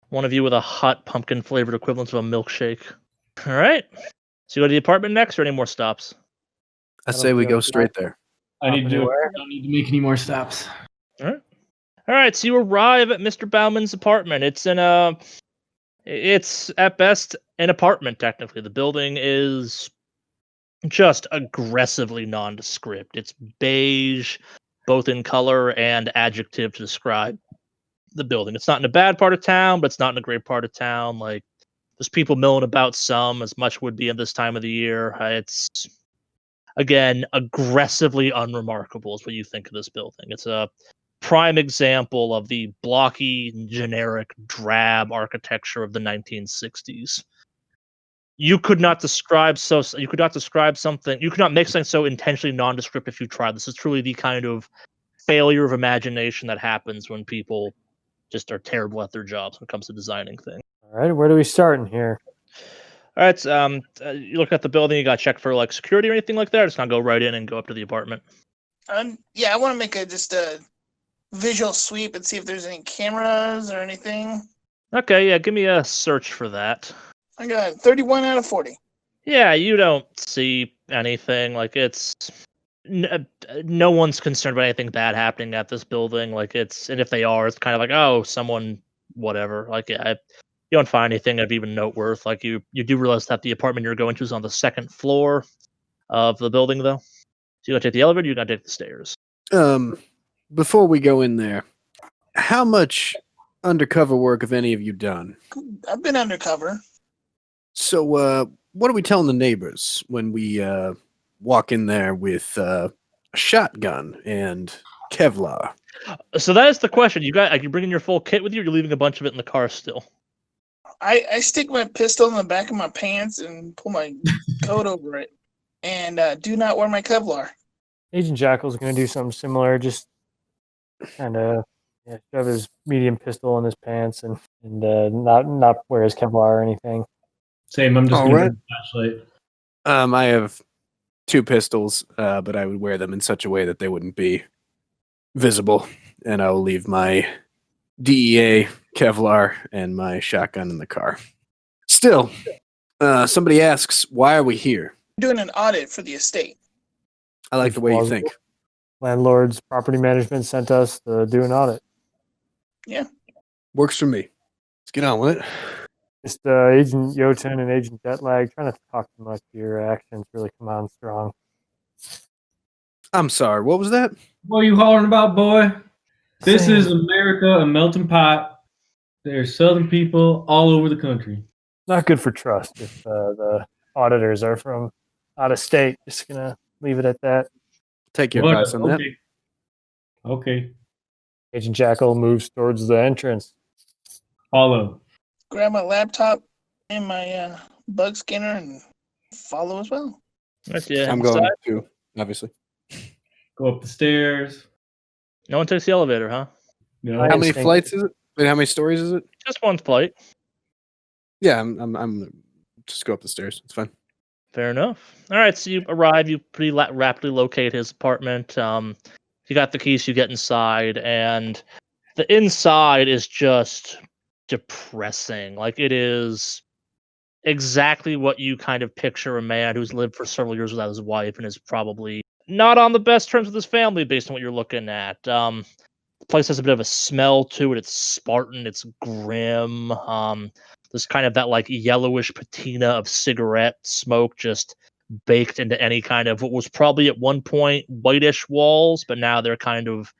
A: One of you with a hot pumpkin flavored equivalent of a milkshake. All right. So you go to the apartment next, or any more stops?
B: I
D: don't
B: say we
D: feel
B: go straight there.
E: I need to.
D: Anywhere?
E: I don't need to make any more stops.
A: All right. So you arrive at Mr. Bauman's apartment. It's at best an apartment. Technically, the building is just aggressively nondescript. It's beige, both in color and adjective to describe the building. It's not in a bad part of town, but it's not in a great part of town. Like there's people milling about some, as much would be at this time of the year. It's again aggressively unremarkable is what you think of this building. It's a prime example of the blocky, generic, drab architecture of the 1960s. You could not describe something. You could not make something so intentionally nondescript if you tried. This is truly the kind of failure of imagination that happens when people just are terrible at their jobs when it comes to designing things.
D: All right, where do we start in here?
A: All right, you look at the building. You got to check for like security or anything like that. Or just gonna go right in and go up to the apartment.
C: Yeah, I want to make just a visual sweep and see if there's any cameras or anything.
A: Okay, yeah, give me a search for that.
C: I got 31 out of 40.
A: Yeah, you don't see anything. Like it's no one's concerned about anything bad happening at this building. Like and if they are, it's kind of like, oh, someone, whatever. Like you don't find anything of even note worth. Like you do realize that the apartment you're going to is on the second floor of the building, though. So you gotta take the elevator. You gotta take the stairs.
B: Before we go in there, how much undercover work have any of you done?
C: I've been undercover.
B: So, what are we telling the neighbors when we walk in there with a shotgun and Kevlar?
A: So that is the question. Are you bringing your full kit with you, or you're leaving a bunch of it in the car still?
C: I stick my pistol in the back of my pants and pull my coat over it, and do not wear my Kevlar.
D: Agent Jackal's going to do something similar. Just kind of shove his medium pistol in his pants and not wear his Kevlar or anything.
E: Same. I'm just
B: All
E: going
B: right.
E: to flashlight.
B: I have 2 pistols, but I would wear them in such a way that they wouldn't be visible, and I will leave my DEA Kevlar and my shotgun in the car. Still, somebody asks, why are we here?
C: Doing an audit for the estate.
B: I like the way you think.
D: Landlord's property management sent us to do an audit.
C: Yeah.
B: Works for me. Let's get on with it.
D: Just Agent Jotun and Agent Jetlag. Trying not to talk too much. Your actions really come on strong.
B: I'm sorry. What was that?
E: What are you hollering about, boy? This
D: Saying
E: is America, a melting pot. There's Southern people all over the country.
D: not good for trust if the auditors are from out of state. Just gonna leave it at that.
B: Take your
E: What?
B: advice on that.
E: Okay. Okay.
D: Agent Jackal moves towards the entrance.
E: Follow.
C: Grab my laptop and my bug scanner and follow as well.
A: That's yeah.
B: I'm going to, obviously.
E: Go up the stairs.
A: No one takes the elevator, huh?
E: No.
D: I
B: How many
D: instinct-
B: flights is it? Wait, how many stories is it?
A: Just one flight.
B: Yeah, I'm just go up the stairs. It's fine.
A: Fair enough. All right, so you arrive. You pretty rapidly locate his apartment. You got the keys. You get inside, and the inside is just depressing. Like it is exactly what you kind of picture a man who's lived for several years without his wife and is probably not on the best terms with his family based on what you're looking at. The place has a bit of a smell to it. It's Spartan. It's grim. There's kind of that like yellowish patina of cigarette smoke just baked into any kind of what was probably at one point whitish walls, but now they're kind of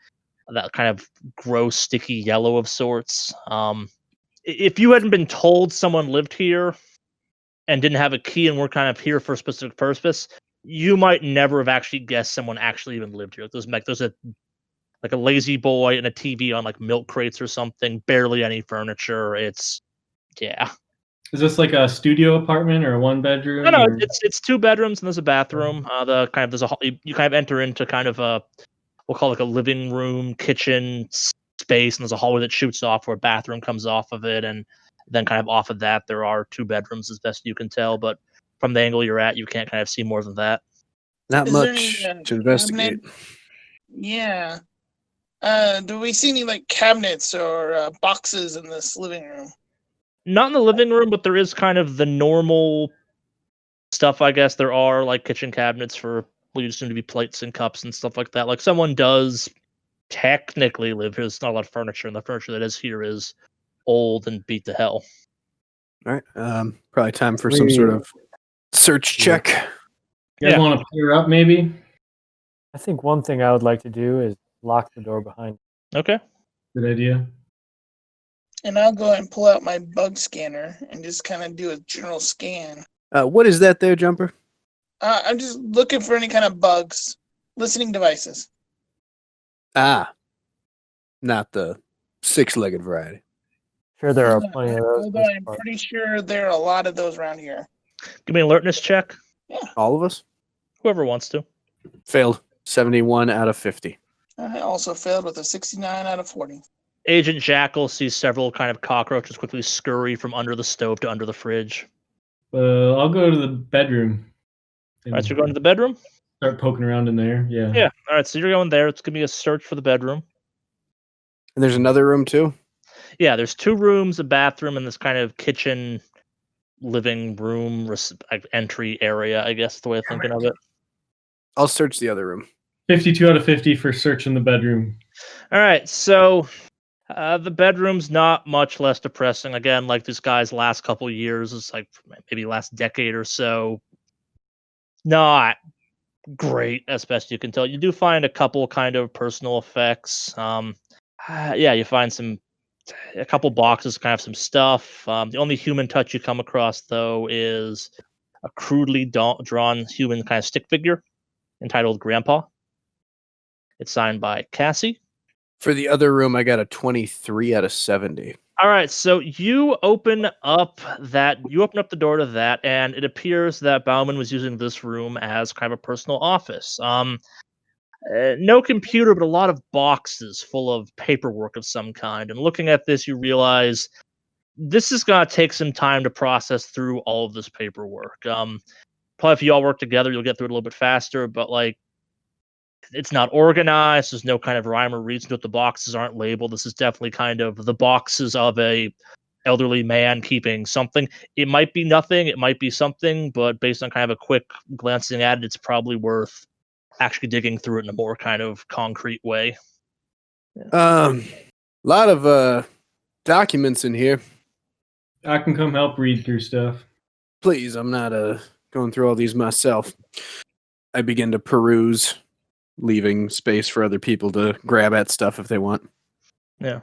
A: that kind of gross, sticky yellow of sorts. If you hadn't been told someone lived here and didn't have a key and were kind of here for a specific purpose, you might never have actually guessed someone actually even lived here. There's a lazy boy and a TV on like milk crates or something, barely any furniture. Yeah.
E: Is this like a studio apartment or a one bedroom?
A: No,
E: or-
A: it's 2 bedrooms and there's a bathroom. There's a you kind of enter into kind of a we'll call it like a living room, kitchen space, and there's a hallway that shoots off where a bathroom comes off of it, and then kind of off of that there are 2 bedrooms as best you can tell, but from the angle you're at, you can't kind of see more than that.
B: Not
C: Is there
B: much
C: any,
B: to investigate.
C: Yeah. Do we see any like cabinets or boxes in this living room?
A: Not in the living room, but there is kind of the normal stuff, I guess. There are like kitchen cabinets for what you assume to be plates and cups and stuff like that. Like someone does technically live here. There's not a lot of furniture, and the furniture that is here is old and beat to hell.
B: All right. Probably time for some sort of search check.
E: You guys
A: Yeah.
E: want to clear up maybe?
D: I think one thing I would like to do is lock the door behind.
A: Okay.
E: Good idea.
C: And I'll go ahead and pull out my bug scanner and just kind of do a general scan.
B: What is that there, Jumper?
C: I'm just looking for any kind of bugs, listening devices.
B: Ah, not the 6-legged variety.
D: Sure, there are plenty of those.
C: Although I'm pretty sure there are a lot of those around here.
A: Give me an alertness check.
B: All of us
A: Whoever wants to.
B: failed. 71 out of 50.
C: I also failed with a 69 out of 40.
A: Agent Jackal sees several kind of cockroaches quickly scurry from under the stove to under the fridge.
E: I'll go to the bedroom.
A: All right, so you're going to the bedroom?
E: Start poking around in there. Yeah.
A: Yeah. All right, so you're going there. It's going to be a search for the bedroom.
B: And there's another room too?
A: Yeah, there's 2 rooms, a bathroom, and this kind of kitchen, living room entry area, I guess, the way I'm thinking of it.
B: I'll search the other room.
E: 52 out of 50 for searching the bedroom.
A: All right, so the bedroom's not much less depressing. Again, like this guy's last couple years, it's like maybe last decade or so. Not great, as best you can tell. You do find a couple kind of personal effects. You find a couple boxes, kind of some stuff. The only human touch you come across, though, is a crudely drawn human kind of stick figure entitled Grandpa. It's signed by Cassie.
B: For the other room, I got a 23 out of 70.
A: All right, so you open up the door to that, and it appears that Bauman was using this room as kind of a personal office. No computer, but a lot of boxes full of paperwork of some kind. And looking at this, you realize this is going to take some time to process through all of this paperwork. Probably if you all work together, you'll get through it a little bit faster, but like, it's not organized. There's no kind of rhyme or reason to it. The boxes aren't labeled. This is definitely kind of the boxes of a elderly man keeping something. It might be nothing. It might be something, but based on kind of a quick glancing at it, it's probably worth actually digging through it in a more kind of concrete way.
B: A lot of documents in here.
E: I can come help read through stuff.
B: Please, I'm not going through all these myself. I begin to peruse, leaving space for other people to grab at stuff if they want.
A: Yeah.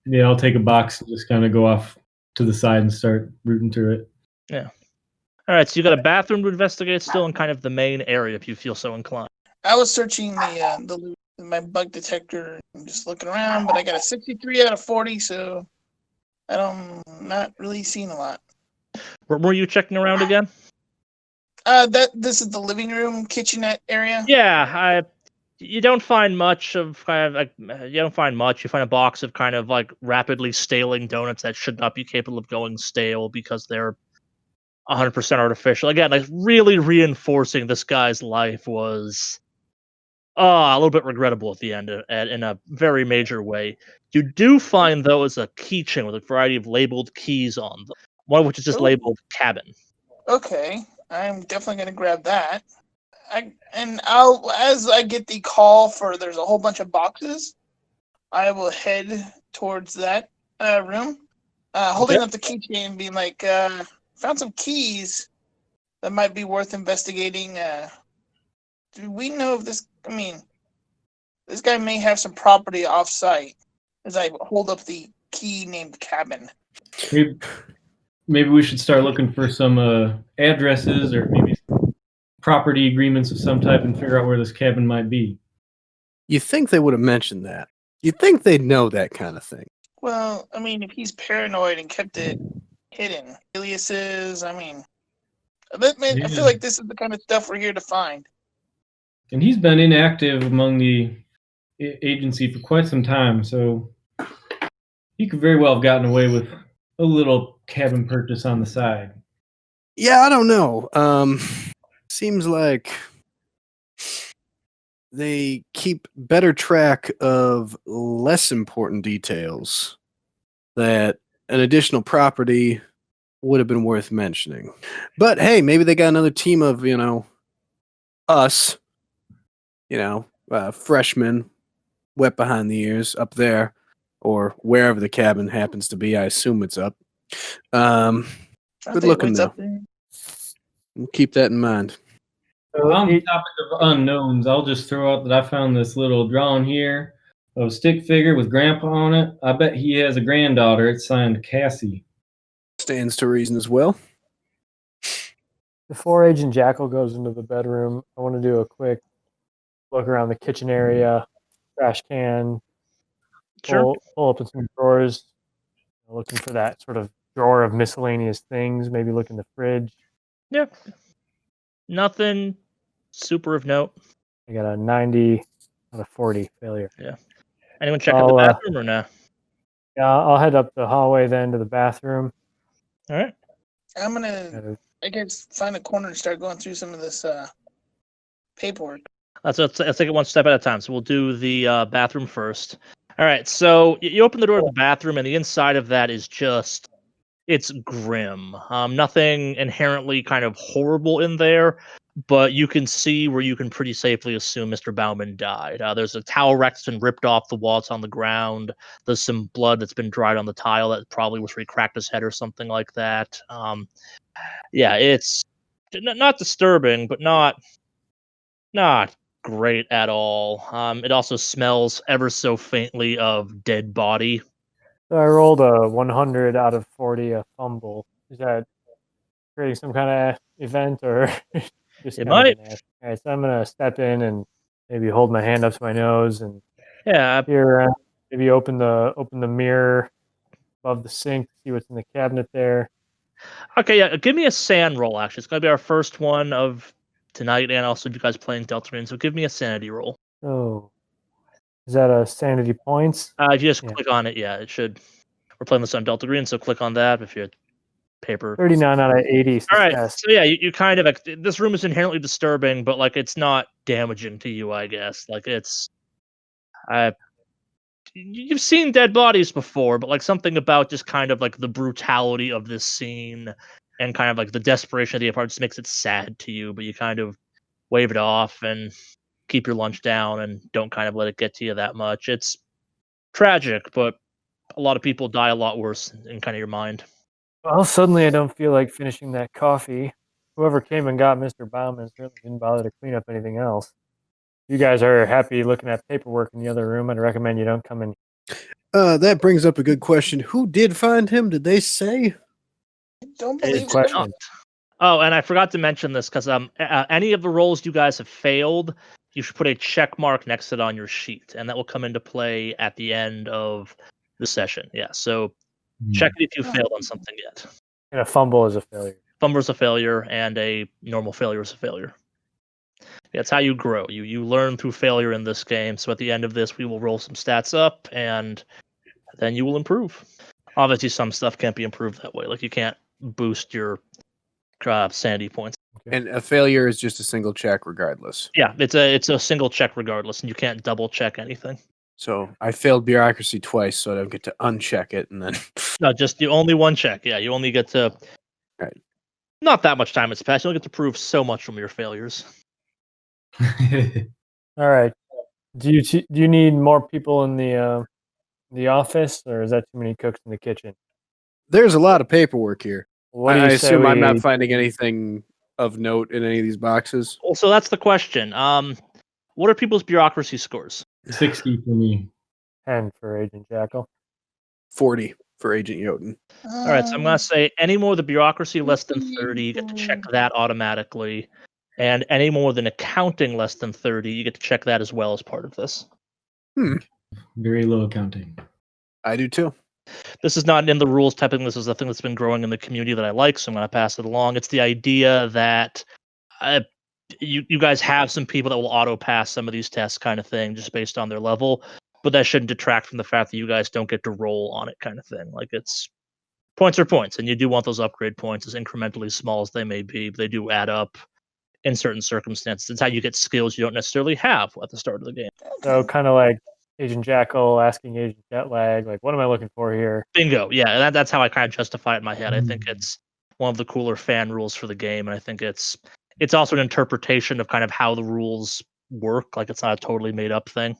E: Yeah, I'll take a box and just kind of go off to the side and start rooting through it.
A: Yeah. All right. So you got a bathroom to investigate still, in kind of the main area, if you feel so inclined.
C: I was searching my bug detector and just looking around, but I got a 63 out of 40, so not really seeing a lot.
A: Where were you checking around again?
C: This is the living room kitchenette area.
A: Yeah, you don't find much of kind of like you don't find much. You find a box of kind of like rapidly staling donuts that should not be capable of going stale because they're 100% artificial. Again, like really reinforcing this guy's life was a little bit regrettable at the end, in a very major way. You do find though is a keychain with a variety of labeled keys on them. One of which is just
C: Ooh.
A: labeled cabin.
C: Okay, I'm definitely gonna grab that. I'll as I get the call for there's a whole bunch of boxes, I will head towards that room, holding up the keychain and being like, found some keys that might be worth investigating. Do we know if this? I mean, this guy may have some property off-site. As I hold up the key named cabin.
E: Maybe we should start looking for some addresses or maybe property agreements of some type and figure out where this cabin might be.
B: You think they would have mentioned that? You think they'd know that kind of thing?
C: Well, I mean, if he's paranoid and kept it hidden, aliases, I mean, I feel like this is the kind of stuff we're here to find.
E: And he's been inactive among the agency for quite some time, so he could very well have gotten away with a little cabin purchase on the side.
B: Yeah, I don't know. Seems like they keep better track of less important details that an additional property would have been worth mentioning. But hey, maybe they got another team of, us, freshmen wet behind the ears up there or wherever the cabin happens to be. I assume it's up. Good looking though. We'll keep that in mind.
E: So on the topic of unknowns, I'll just throw out that I found this little drawing here of a stick figure with Grandpa on it. I bet he has a granddaughter. It's signed Cassie.
B: Stands to reason as well.
D: Before Agent Jackal goes into the bedroom, I want to do a quick look around the kitchen area, trash can, pull open some drawers, looking for that sort of drawer of miscellaneous things, maybe look in the fridge.
A: Yeah. Nothing super of note.
D: I got a 90 out of 40 failure.
A: Yeah. Anyone check out the bathroom or no?
D: Yeah, I'll head up the hallway then to the bathroom.
A: All right.
C: I'm gonna, I guess, find a corner and start going through some of this paperwork.
A: Let's take it one step at a time. So we'll do the bathroom first. All right. So you open the door of the bathroom, and the inside of that is just, it's grim. Nothing inherently kind of horrible in there, but you can see where you can pretty safely assume Mr. Bauman died. There's a towel rack that's been ripped off the wall. It's on the ground. There's some blood that's been dried on the tile that probably was where he cracked his head or something like that. Yeah, it's not disturbing, but not great at all. It also smells ever so faintly of dead body.
D: So I rolled a 100 out of 40, a fumble. Is that creating some kind of event or just
A: It might.
D: All right, so I'm going to step in and maybe hold my hand up to my nose and
A: here,
D: maybe open the mirror above the sink, see what's in the cabinet there.
A: Okay, yeah, give me a SAN roll, actually. It's going to be our first one of tonight, and also you guys playing Delta Green, so give me a sanity roll.
D: Oh. Is that a sanity points?
A: If you just click on it, yeah, it should. We're playing this on Delta Green, so click on that if you're paper.
D: 39 out of 80 success.
A: All right, so yeah, you kind of, this room is inherently disturbing, but like it's not damaging to you, I guess. Like it's, you've seen dead bodies before, but like something about just kind of like the brutality of this scene and kind of like the desperation of the apartment just makes it sad to you, but you kind of wave it off and keep your lunch down and don't kind of let it get to you that much. It's tragic, but a lot of people die a lot worse in kind of your mind.
D: Well, suddenly I don't feel like finishing that coffee. Whoever came and got Mr. Bauman certainly didn't bother to clean up anything else. You guys are happy looking at paperwork in the other room. I'd recommend you don't come in.
B: That brings up a good question. Who did find him? Did they say?
C: I don't
A: It's
C: believe
D: question.
C: so.
A: not. Oh, and I forgot to mention this because any of the rolls you guys have failed, you should put a check mark next to it on your sheet, and that will come into play at the end of the session. Yeah, so check it if you failed on something yet.
D: And a fumble is a failure.
A: Fumble is a failure, and a normal failure is a failure. Yeah, it's how you grow. You learn through failure in this game. So at the end of this, we will roll some stats up, and then you will improve. Obviously, some stuff can't be improved that way. Like you can't boost your sanity points.
B: And a failure is just a single check, regardless.
A: Yeah, it's a single check regardless, and you can't double check anything.
B: So I failed bureaucracy twice, so I don't get to uncheck it, and then
A: No, just you only one check. Yeah, you only get to.
B: Right.
A: Not that much time has passed. You only get to prove so much from your failures.
D: All right. Do you need more people in the office, or is that too many cooks in the kitchen?
B: there's a lot of paperwork here.
D: What do you
B: I
D: say
B: assume I'm not
D: we-
B: finding anything of note in any of these boxes.
A: Well, so that's the question. What are people's bureaucracy scores?
E: 60 for me.
D: 10 for Agent Jackal?
B: 40 for Agent Jotun.
A: All right, so I'm going to say any more of the bureaucracy less than 30, you get to check that automatically. And any more than accounting less than 30, you get to check that as well as part of this.
E: Very low accounting.
B: I do too.
A: This is not in the rules type of thing. This is a thing that's been growing in the community that I like, so I'm going to pass it along. It's the idea that you guys have some people that will auto pass some of these tests kind of thing just based on their level, but that shouldn't detract from the fact that you guys don't get to roll on it kind of thing. Like it's points are points, and you do want those upgrade points as incrementally small as they may be, but they do add up in certain circumstances. It's how you get skills you don't necessarily have at the start of the game.
D: So kind of like Agent Jackal asking Agent Jetlag, like, what am I looking for here?
A: Bingo. Yeah, that's how I kind of justify it in my head. I think it's one of the cooler fan rules for the game, and I think it's also an interpretation of kind of how the rules work. Like it's not a totally made up thing.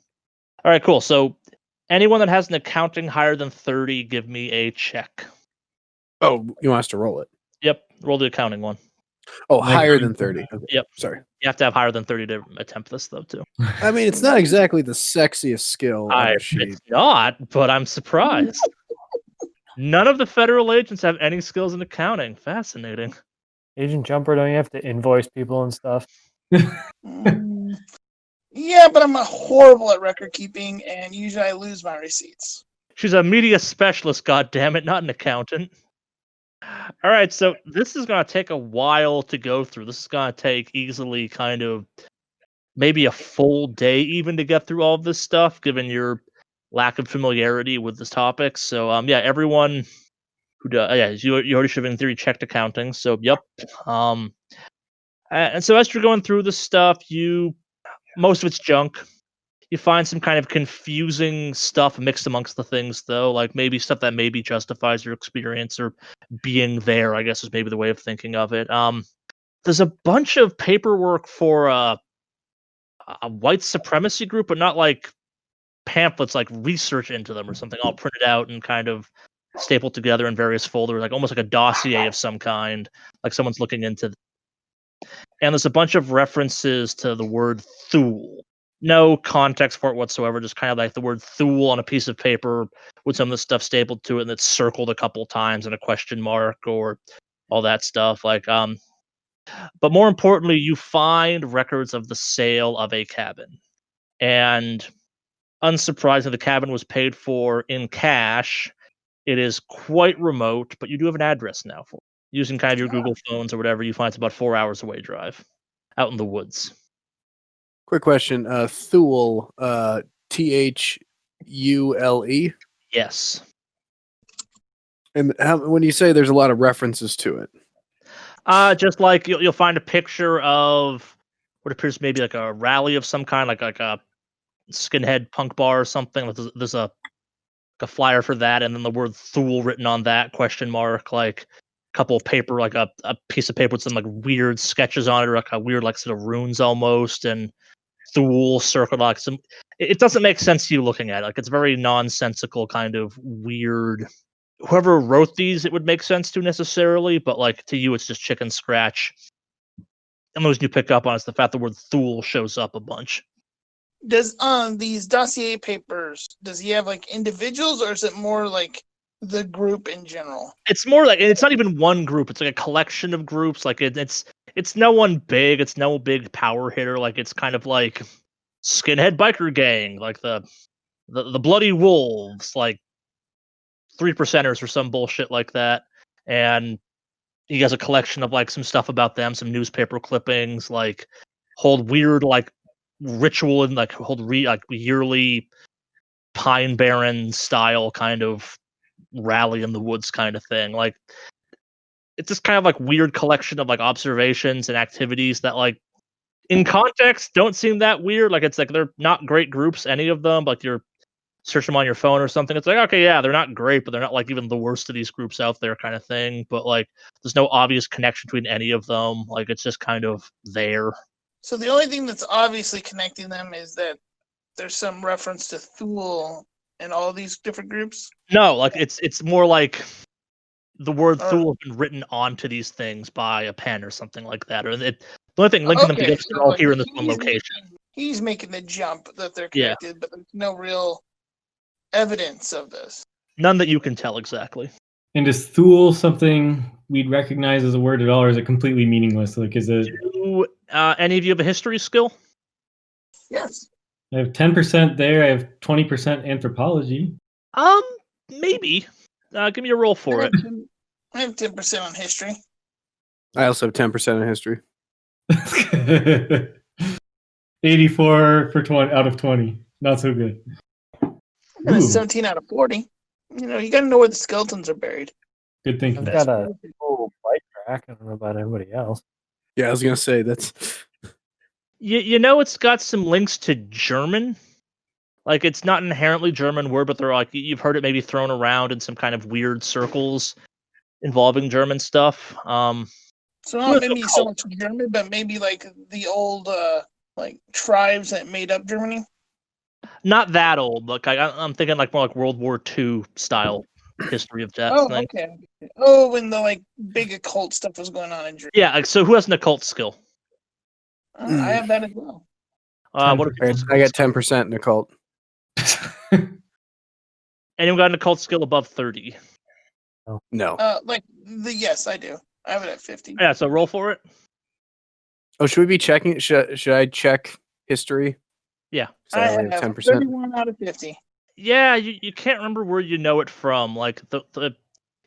A: All right, cool. So anyone that has an accounting higher than 30, give me a check.
B: Oh, you want us to roll it?
A: Yep, roll the accounting one.
B: Oh,
E: Like-
B: higher than 30. Okay.
A: Yep.
B: Sorry.
A: You have to have higher than 30 to attempt this, though, too.
B: I mean, it's not exactly the sexiest skill on the sheet.
A: It's not, but I'm surprised. None of the federal agents have any skills in accounting. Fascinating.
D: Agent Jumper, don't you have to invoice people and stuff?
C: Mm, yeah, but I'm horrible at record keeping, and usually I lose my receipts.
A: She's a media specialist, goddammit, not an accountant. All right, so this is going to take a while to go through. This is going to take easily kind of maybe a full day even to get through all of this stuff, given your lack of familiarity with this topic. So, yeah, everyone who does, you already should have in theory checked accounting. So, yep. And so as you're going through this stuff, most of it's junk. You find some kind of confusing stuff mixed amongst the things, though, like maybe stuff that maybe justifies your experience or being there, I guess is maybe the way of thinking of it. There's a bunch of paperwork for a white supremacy group, but not like pamphlets, like research into them or something, all printed out and kind of stapled together in various folders, like almost like a dossier of some kind, like someone's looking into. And there's a bunch of references to the word Thule. No context for it whatsoever, just kind of like the word Thule on a piece of paper with some of the stuff stapled to it and it's circled a couple times and a question mark or all that stuff. But more importantly, you find records of the sale of a cabin. And unsurprisingly, the cabin was paid for in cash. It is quite remote, but you do have an address now for it. Using kind of your Google phones or whatever, you find it's about 4 hours away drive out in the woods.
B: Quick question. Thule, Thule.
A: Yes.
B: And when you say there's a lot of references to it,
A: Just like you'll find a picture of what appears maybe like a rally of some kind, like a skinhead punk bar or something. There's a flyer for that, and then the word Thule written on that question mark, like a couple of paper, like a piece of paper with some like weird sketches on it, or like a weird like sort of runes almost, and Thule circled like some. It doesn't make sense to you looking at it. Like it's very nonsensical, kind of weird whoever wrote these, it would make sense to necessarily, but like to you, it's just chicken scratch. And the reason you pick up on is the fact the word Thule shows up a bunch.
C: Does these dossier papers, does he have like individuals, or is it more like the group in general?
A: It's more like it's not even one group. It's like a collection of groups. Like it's no one big. It's no big power hitter. Like it's kind of like Skinhead Biker Gang, like the Bloody Wolves, like 3%ers or some bullshit like that. And he has a collection of like some stuff about them, some newspaper clippings, like hold weird like ritual and like hold like yearly Pine Barren style kind of rally in the woods kind of thing. Like it's just kind of like weird collection of like observations and activities that like in context don't seem that weird. Like it's like they're not great groups, any of them. Like you're search them on your phone or something. It's like, okay, yeah, they're not great, but they're not like even the worst of these groups out there kind of thing. But like there's no obvious connection between any of them. Like it's just kind of there.
C: So the only thing that's obviously connecting them is that there's some reference to Thule in all these different groups.
A: No, like it's more like the word
C: Or-
A: Thule has been written onto these things by a pen or something like that. Or the only thing linking them together is they're all
C: like
A: here in this one
C: he's
A: location.
C: He's making the jump that they're
A: Yeah.
C: connected, but there's no real evidence of this.
A: None that you can tell exactly.
E: And is Thule something we'd recognize as a word at all, or is it completely meaningless? Like, is it?
A: Do any of you have a history skill?
C: Yes.
E: I have 10% there. I have 20% anthropology.
A: Maybe. Give me a roll for it.
C: I have 10% on history.
B: I also have 10% in history.
E: 84 for 20 out of 20. Not so good.
C: I got a 17 out of 40. You know, you got to know where the skeletons are buried.
E: Good thinking.
D: I've got a full bike track. I don't know about everybody else.
B: Yeah, I was gonna say that's.
A: You know, it's got some links to German. Like, it's not an inherently German word, but they're like you've heard it maybe thrown around in some kind of weird circles involving German stuff.
C: So not maybe so much German, but maybe like the old like tribes that made up Germany.
A: Not that old. Like I'm thinking like more like World War II style history of that thing.
C: Okay. Oh, when the like big occult stuff was going on in Germany.
A: Yeah. Like, so who has an occult skill?
C: I have that as well.
A: What are
B: I got 10% in occult.
A: anyone got an occult skill above 30?
B: No.
C: Yes, I do. I have it at 50.
A: Yeah. So roll for it.
B: Oh, should we be checking? Should I check history?
A: Yeah.
C: I
B: only
C: have
B: 10%.
C: 31 out of 50.
A: Yeah. You can't remember where you know it from. Like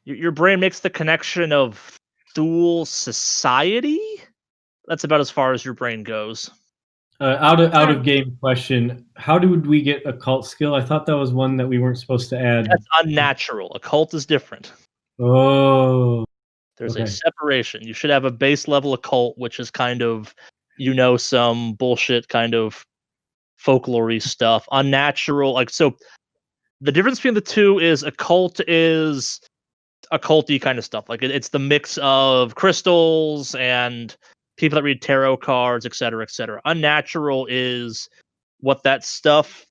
A: your brain makes the connection of Thule society. That's about as far as your brain goes.
E: Out of game question. How did we get occult skill? I thought that was one that we weren't supposed to add.
A: That's unnatural. Occult is different.
E: Oh.
A: There's
E: Okay.
A: a separation. You should have a base level occult, which is kind of, some bullshit kind of folklore-y stuff. Unnatural, like, so the difference between the two is occult is occulty kind of stuff. Like it's the mix of crystals and people that read tarot cards, et cetera, et cetera. Unnatural is what that stuff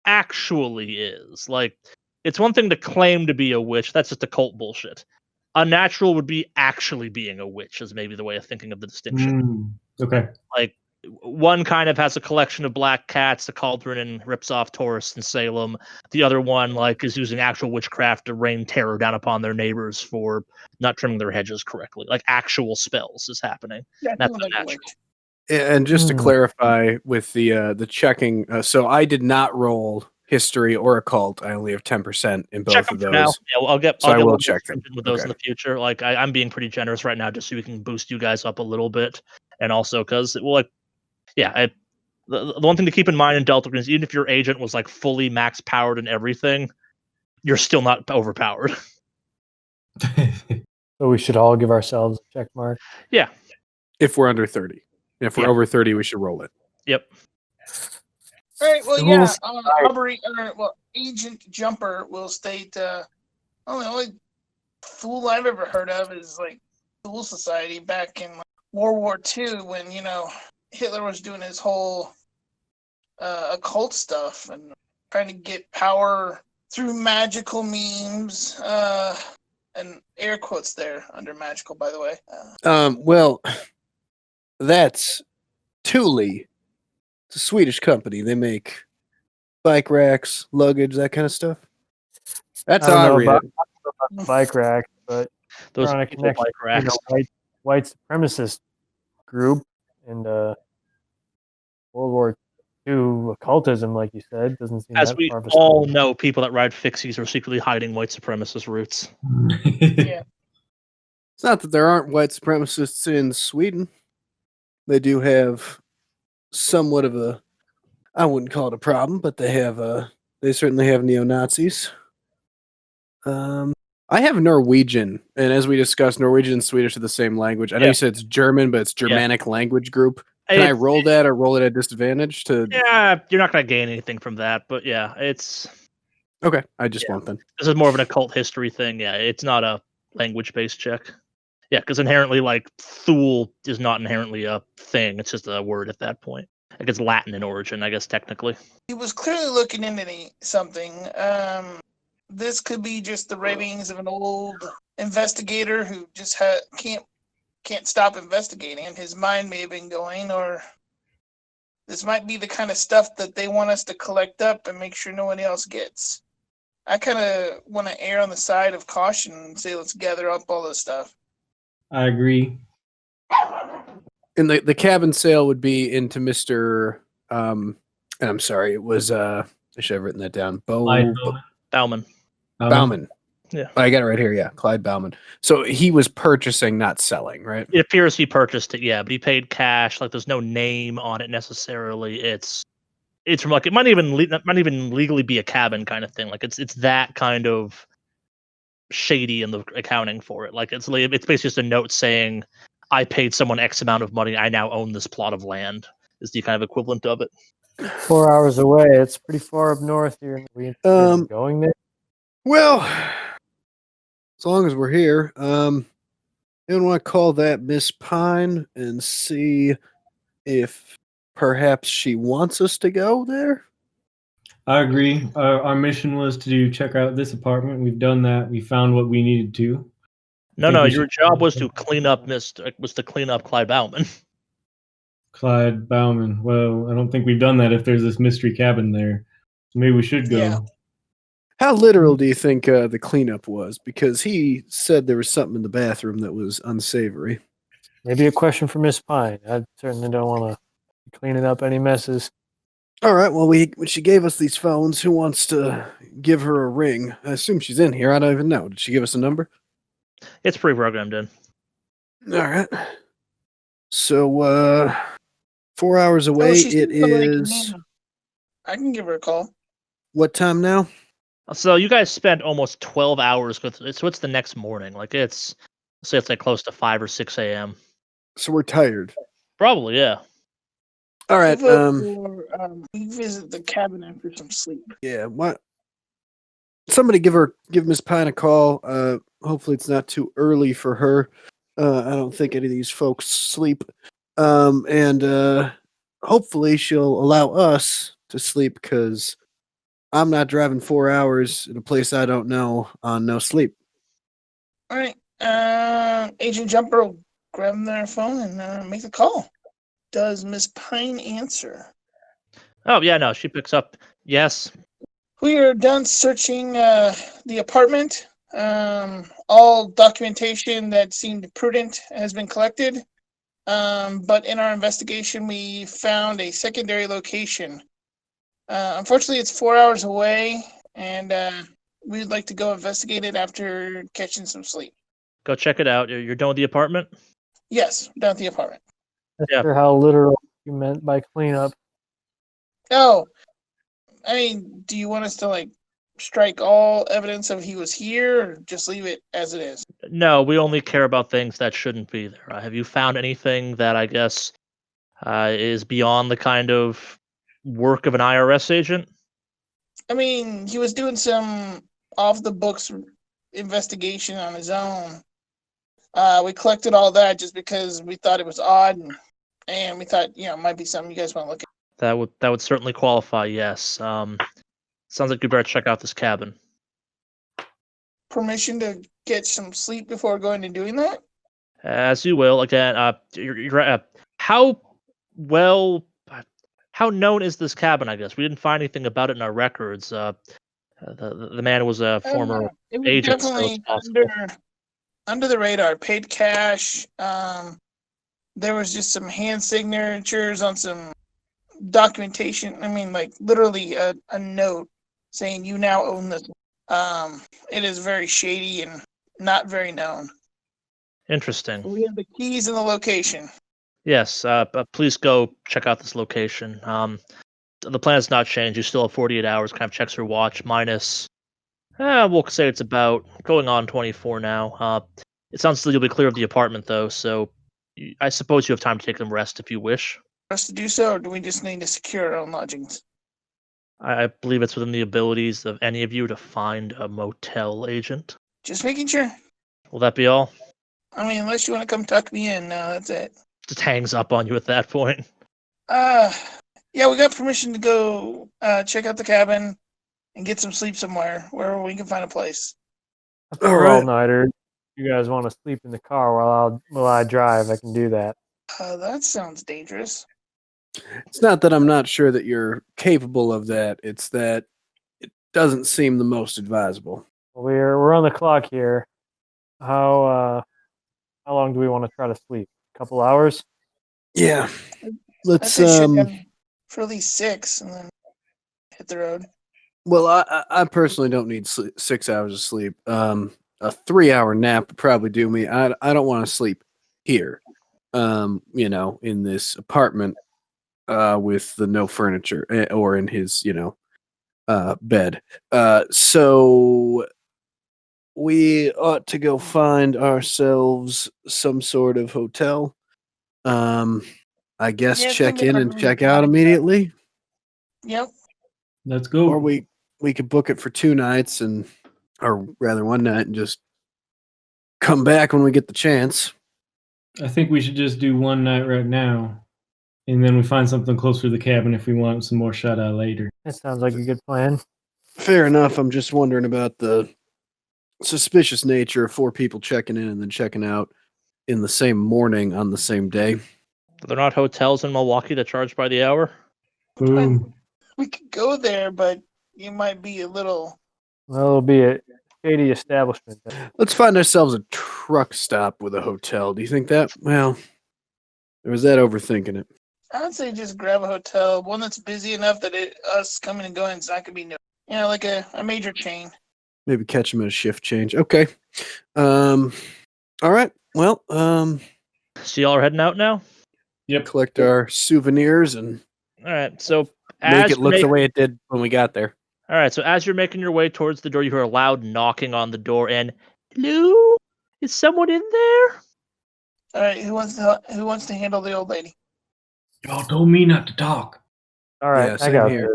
A: actually is. Like, it's one thing to claim to be a witch. That's just occult bullshit. Unnatural would be actually being a witch, is maybe the way of thinking of the distinction.
E: Okay.
A: Like, one kind of has a collection of black cats, a cauldron, and rips off tourists in Salem. The other one, like, is using actual witchcraft to rain terror down upon their neighbors for not trimming their hedges correctly. Like, actual spells is happening.
C: Yeah,
A: That's
C: like
A: unnatural.
B: And just to clarify with the checking, so I did not roll history or occult. I only have 10% in both
A: Check
B: of
A: them
B: those.
A: for now. Yeah, well, I'll get
B: I will
A: more
B: check them.
A: with those in
B: Okay.
A: the future. Like, I'm being pretty generous right now, just so we can boost you guys up a little bit, and also because the one thing to keep in mind in Delta is even if your agent was like fully max powered and everything, you're still not overpowered.
D: So we should all give ourselves a check mark.
A: Yeah.
B: If we're under 30. If we're over 30, we should roll it.
A: Yep.
C: All right. Well,
D: Thule
C: Agent Jumper will state. The only Thule I've ever heard of is like Thule Society back in World War II when Hitler was doing his whole occult stuff and trying to get power through magical memes, and air quotes there under magical, by the way.
B: Well, that's Thule. It's a Swedish company. They make bike racks, luggage, that kind of stuff. That's
D: I don't
B: how I
D: know
B: read
D: about,
B: it.
D: the bike rack, but
A: Those
D: they're on a
A: evil
D: connection
A: bike
D: between
A: racks.
D: a white supremacist group and World War II occultism, like you said, doesn't seem
A: As
D: that
A: we
D: far of a
A: all know, people that ride fixies are secretly hiding white supremacist roots.
C: Yeah.
B: It's not that there aren't white supremacists in Sweden. They do have somewhat of a, I wouldn't call it a problem, but they certainly have neo-Nazis. I have Norwegian, and as we discussed, Norwegian and Swedish are the same language. I know
A: Yeah.
B: you said it's German, but it's Germanic language group. Can I roll that or roll it at disadvantage to?
A: Yeah, you're not going to gain anything from that, but yeah, it's
B: Okay, I just won't then.
A: this is more of an occult history thing. Yeah, it's not a language-based check. Yeah, because inherently, like Thule is not inherently a thing; it's just a word at that point. Like it's Latin in origin, I guess technically.
C: He was clearly looking into something. This could be just the ravings of an old investigator who just can't stop investigating, and his mind may have been going, or this might be the kind of stuff that they want us to collect up and make sure no one else gets. I kind of want to err on the side of caution and say let's gather up all this stuff.
E: I agree.
B: And the cabin sale would be into Mr. And I'm sorry, it was I should have written that down.
A: Bauman.
B: Bauman.
A: Yeah.
B: I got it right here. Yeah, Clyde Bauman. So he was purchasing, not selling, right?
A: It appears he purchased it, yeah, but he paid cash. Like there's no name on it necessarily. It's from like it might even legally be a cabin kind of thing. Like it's that kind of shady in the accounting for it. Like it's basically just a note saying I paid someone X amount of money. I now own this plot of land. Is the kind of equivalent of it.
D: 4 hours away. It's pretty far up north here. Are we interested in going there?
B: Well, as long as we're here, anyone want to call that Miss Pine and see if perhaps she wants us to go there?
E: I agree. Our mission was to check out this apartment. We've done that. We found what we needed to.
A: No. Your job was to clean up Clyde Bauman.
E: Clyde Bauman. Well, I don't think we've done that if there's this mystery cabin there. So maybe we should go.
C: Yeah.
B: How literal do you think the cleanup was? Because he said there was something in the bathroom that was unsavory.
D: Maybe a question for Miss Pine. I certainly don't want to be cleaning up any messes.
B: All right. Well, when she gave us these phones, who wants to give her a ring? I assume she's in here. I don't even know. Did she give us a number?
A: It's pre-programmed in.
B: All right. So, 4 hours away.
C: she's
B: It
C: still like,
B: is.
C: yeah. I can give her a call.
B: What time now?
A: So you guys spent almost 12 hours with it. So it's the next morning. Like it's like close to 5 or 6 a.m.
B: So we're tired.
A: Probably, yeah.
B: All right.
C: We visit the cabin after some sleep.
B: Yeah. What? Somebody give Miss Pine a call. Hopefully it's not too early for her. I don't think any of these folks sleep. And hopefully she'll allow us to sleep because I'm not driving 4 hours in a place I don't know on no sleep.
C: All right. Agent Jumper will grab their phone and make the call. Does Miss Pine answer?
A: Oh yeah, no, she picks up. Yes.
C: We are done searching the apartment. All documentation that seemed prudent has been collected. But in our investigation, we found a secondary location. Unfortunately, it's 4 hours away, and we'd like to go investigate it after catching some sleep.
A: Go check it out. You're done with the apartment?
C: Yes, down at the apartment.
D: Not
A: Yeah.
D: sure how literal you meant by cleanup.
C: Oh, I mean, do you want us to strike all evidence of he was here, or just leave it as it is?
A: No, we only care about things that shouldn't be there. Have you found anything that I guess is beyond the kind of work of an IRS agent?
C: I mean, he was doing some off-the-books investigation on his own. We collected all that just because we thought it was odd, and we thought, it might be something you guys want to look at.
A: That would certainly qualify, yes. Sounds like you better check out this cabin.
C: Permission to get some sleep before going and doing that?
A: As you will. Again, how known is this cabin? I guess we didn't find anything about it in our records. The man was a former
C: It was
A: agent, so
C: definitely
A: it's possible.
C: under the radar. Paid cash. There was just some hand signatures on some documentation. I mean, like literally a note saying you now own this. It is very shady and not very known.
A: Interesting.
C: We have the keys and the location.
A: Yes, but please go check out this location. The plan has not changed. You still have 48 hours. Kind of checks your watch. Minus, we'll say it's about going on 24 now. It sounds like you'll be clear of the apartment though, so I suppose you have time to take some rest if you wish.
C: For us to do so, or do we just need to secure our own lodgings?
A: I believe it's within the abilities of any of you to find a motel agent.
C: Just making sure.
A: Will that be all?
C: I mean, unless you want to come tuck me in, no, that's it.
A: Just hangs up on you at that point.
C: Yeah, we got permission to go check out the cabin and get some sleep somewhere, wherever we can find a place.
D: We're
B: right.
D: all-nighters. You guys want to sleep in the car while I drive, I can do that.
C: That sounds dangerous.
B: It's not that I'm not sure that you're capable of that. It's that it doesn't seem the most advisable.
D: We're on the clock here. How long do we want to try to sleep? A couple hours?
B: Yeah.
C: I'd
B: Let's
C: say shut down for at least 6 and then hit the road.
B: well, I personally don't need 6 hours of sleep. A 3-hour nap would probably do me. I don't want to sleep here. In this apartment with the no furniture or in his, bed. So we ought to go find ourselves some sort of hotel. I guess
C: Yeah, it's
B: check
C: gonna be
B: in
C: hard
B: and
C: for me to
B: check out
C: find that.
B: immediately.
C: Yep.
E: Let's go.
B: Or we could book it for 2 nights or rather 1 night and just come back when we get the chance.
E: I think we should just do one night right now, and then we find something closer to the cabin if we want some more shut-eye later.
D: That sounds like a good plan.
B: Fair enough. I'm just wondering about the suspicious nature of 4 people checking in and then checking out in the same morning on the same day.
A: They're not hotels in Milwaukee that charge by the hour.
E: Boom.
C: We could go there, but you might be a little.
D: Well, it'll be a shady establishment.
B: Let's find ourselves a truck stop with a hotel. Do you think that? Well, or was that overthinking it?
C: I would say just grab a hotel, one that's busy enough that us coming and going is not gonna be new. Like a major chain.
B: Maybe catch him at a shift change. Okay. All right. Well,
A: So y'all are heading out now?
E: Yep.
B: collect our souvenirs and
A: All right. So
B: make
A: as
B: it look the way it did when we got there.
A: All right. So as you're making your way towards the door, you hear a loud knocking on the door, and hello, is someone in there?
C: All right, who wants to handle the old lady?
E: Y'all told me not to talk.
D: All right,
B: Yeah,
D: I
B: same
D: got
B: here.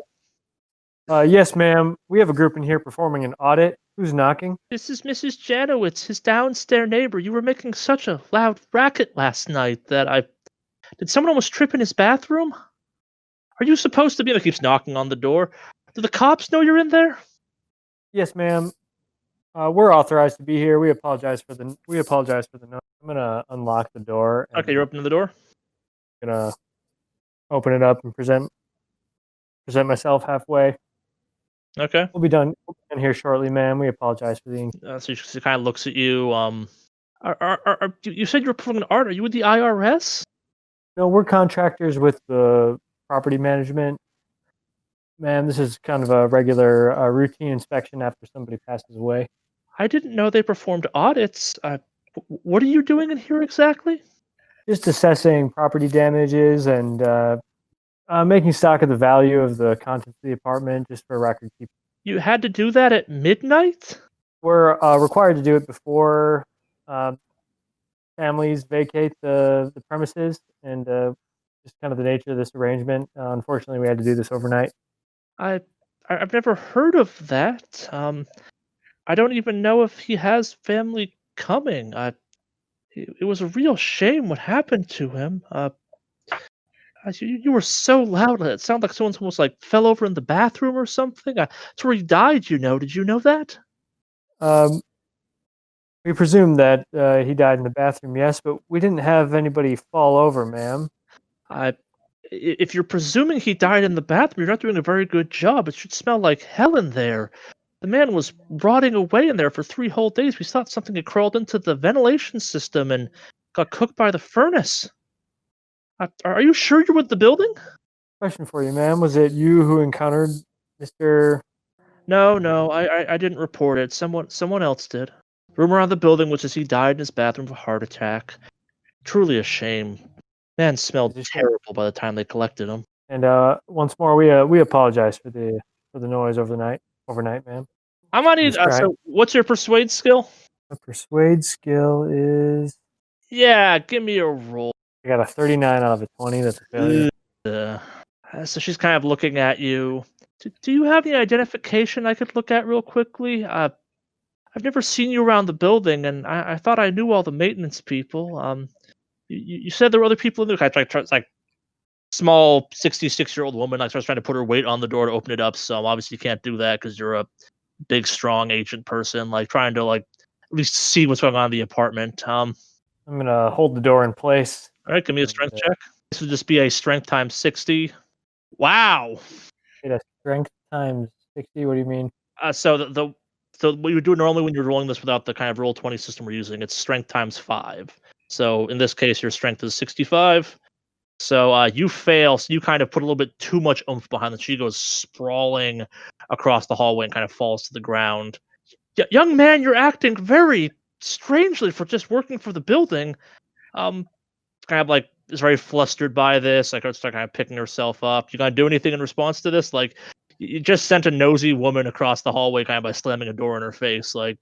D: this. Yes, ma'am. We have a group in here performing an audit. Who's knocking?
A: This is Mrs. Janowitz, his downstairs neighbor. You were making such a loud racket last night that did someone almost trip in his bathroom? Are you supposed to be? He keeps knocking on the door. Do the cops know you're in there?
D: Yes, ma'am. We're authorized to be here. We apologize for the noise. I'm gonna unlock the door. And
A: Okay, you're opening the door.
D: I'm gonna open it up and present myself halfway.
A: Okay.
D: We'll be done here shortly, ma'am. We apologize for the.
A: So she kind of looks at you. You said you were performing art. Are you with the IRS?
D: No, we're contractors with the property management. Ma'am, this is kind of a regular routine inspection after somebody passes away.
A: I didn't know they performed audits. What are you doing in here exactly?
D: Just assessing property damages and making stock of the value of the contents of the apartment, just for record keeping.
A: You had to do that at midnight?
D: We're required to do it before families vacate the premises, and just kind of the nature of this arrangement. Unfortunately, we had to do this overnight.
A: I've never heard of that. I don't even know if he has family coming. It was a real shame what happened to him. You were so loud. It sounded like someone's almost like fell over in the bathroom or something. That's where he died. Did you know that?
D: Um, we presume that he died in the bathroom, yes, but we didn't have anybody fall over, ma'am.
A: If you're presuming he died in the bathroom, you're not doing a very good job. It should smell like hell in there. The man was rotting away in there for 3 whole days. We thought something had crawled into the ventilation system and got cooked by the furnace. Are you sure you're with the building?
D: Question for you, ma'am. Was it you who encountered Mr.
A: No, I didn't report it. Someone else did. Rumor around the building was that he died in his bathroom of a heart attack. Truly a shame. Man smelled terrible by the time they collected him.
D: And once more, we apologize for the noise overnight, ma'am.
A: I'm gonna need. So, what's your persuade skill?
D: The persuade skill is.
A: Yeah, give me a roll.
D: I got a 39 out of a 20. That's a failure.
A: So she's kind of looking at you. Do you have any identification I could look at real quickly? I've never seen you around the building, and I thought I knew all the maintenance people. You said there were other people in there. It's like small 66-year-old woman. Like starts trying to put her weight on the door to open it up. So obviously you can't do that because you're a big, strong, ancient person. Like trying to at least see what's going on in the apartment.
D: I'm gonna hold the door in place.
A: All right, give me a strength check. This would just be a strength times 60. Wow.
D: Wait, a strength times 60. What do you mean?
A: So what you would do normally when you're rolling this without the kind of roll 20 system we're using, it's strength times 5. So in this case, your strength is 65. So you fail. So you kind of put a little bit too much oomph behind it. She goes sprawling across the hallway and kind of falls to the ground. Young man, you're acting very strangely for just working for the building. Kind of is very flustered by this. Like, start kind of picking herself up. You gonna do anything in response to this? Like, you just sent a nosy woman across the hallway, kind of by slamming a door in her face. Like,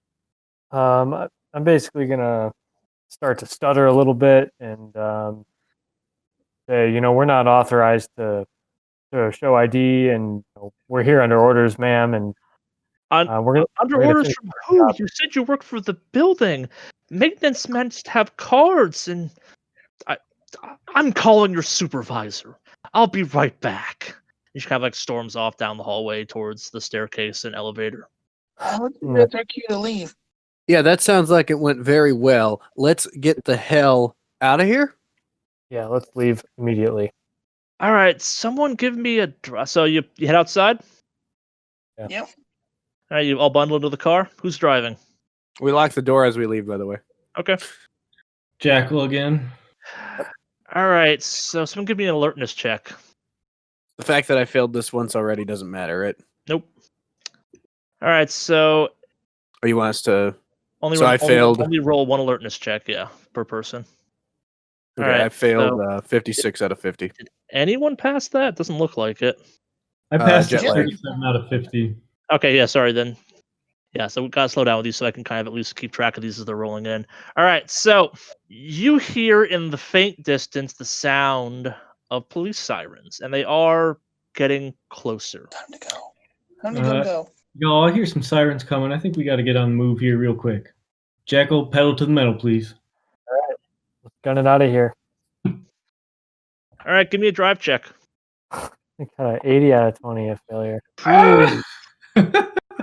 D: I'm basically gonna start to stutter a little bit and say, we're not authorized to show ID, and we're here under orders, ma'am. And we're
A: under orders from who? You said you work for the building. Maintenance men have cards, and I'm calling your supervisor. I'll be right back. And she kind of storms off down the hallway towards the staircase and elevator.
C: How did that take you to leave?
B: Yeah, that sounds like it went very well. Let's get the hell out of here.
D: Yeah, let's leave immediately.
A: All right, someone give me a. So you head outside?
D: Yeah.
C: Yep.
A: All right, you all bundle into the car. Who's driving?
B: We lock the door as we leave, by the way.
A: Okay.
E: Jackal again.
A: All right, so someone give me an alertness check.
B: The fact that I failed this once already doesn't matter, right?
A: Nope. All right, so.
B: Or you want us to?
A: I
B: failed.
A: Only roll one alertness check, yeah, per person.
B: Okay,
A: right,
B: I failed 56 out of 50.
A: Did anyone pass that? Doesn't look like it.
E: I passed
B: jet lag.
E: 37 out of 50.
A: Okay, yeah, sorry then. Yeah, so we gotta slow down with these so I can kind of at least keep track of these as they're rolling in. All right, so you hear in the faint distance the sound of police sirens, and they are getting closer.
C: Time to go. Time to go.
E: Y'all, I hear some sirens coming. I think we got to get on the move here real quick. Jackal, pedal to the metal, please.
D: All right, let's gun it out of here.
A: All right, give me a drive check.
D: I think 80 out of 20 a failure.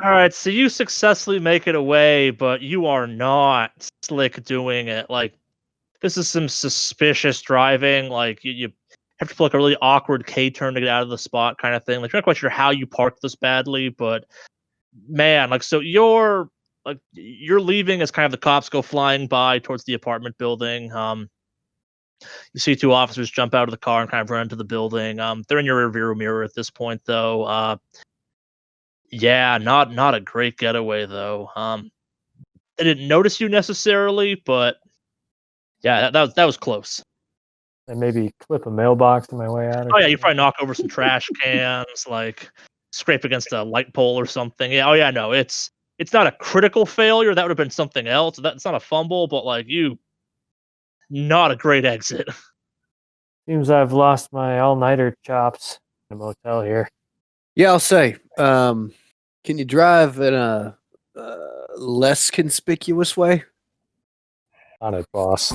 A: All right, so you successfully make it away, but you are not slick doing it. Like, this is some suspicious driving. Like, you have to pull a really awkward K-turn to get out of the spot kind of thing. Like, you're not quite sure how you parked this badly, but man, so you're leaving as kind of the cops go flying by towards the apartment building. You see 2 officers jump out of the car and kind of run into the building. They're in your rearview mirror at this point, though. Yeah, not a great getaway though. They didn't notice you necessarily, but yeah, that was close.
D: And maybe clip a mailbox on my way out.
A: Oh yeah, you probably knock over some trash cans, like scrape against a light pole or something. Yeah, oh yeah, no, it's not a critical failure. That would have been something else. That's not a fumble, but not a great exit.
D: Seems I've lost my all-nighter chops in a motel here.
B: Yeah, I'll say. Can you drive in a less conspicuous way?
D: On it, boss.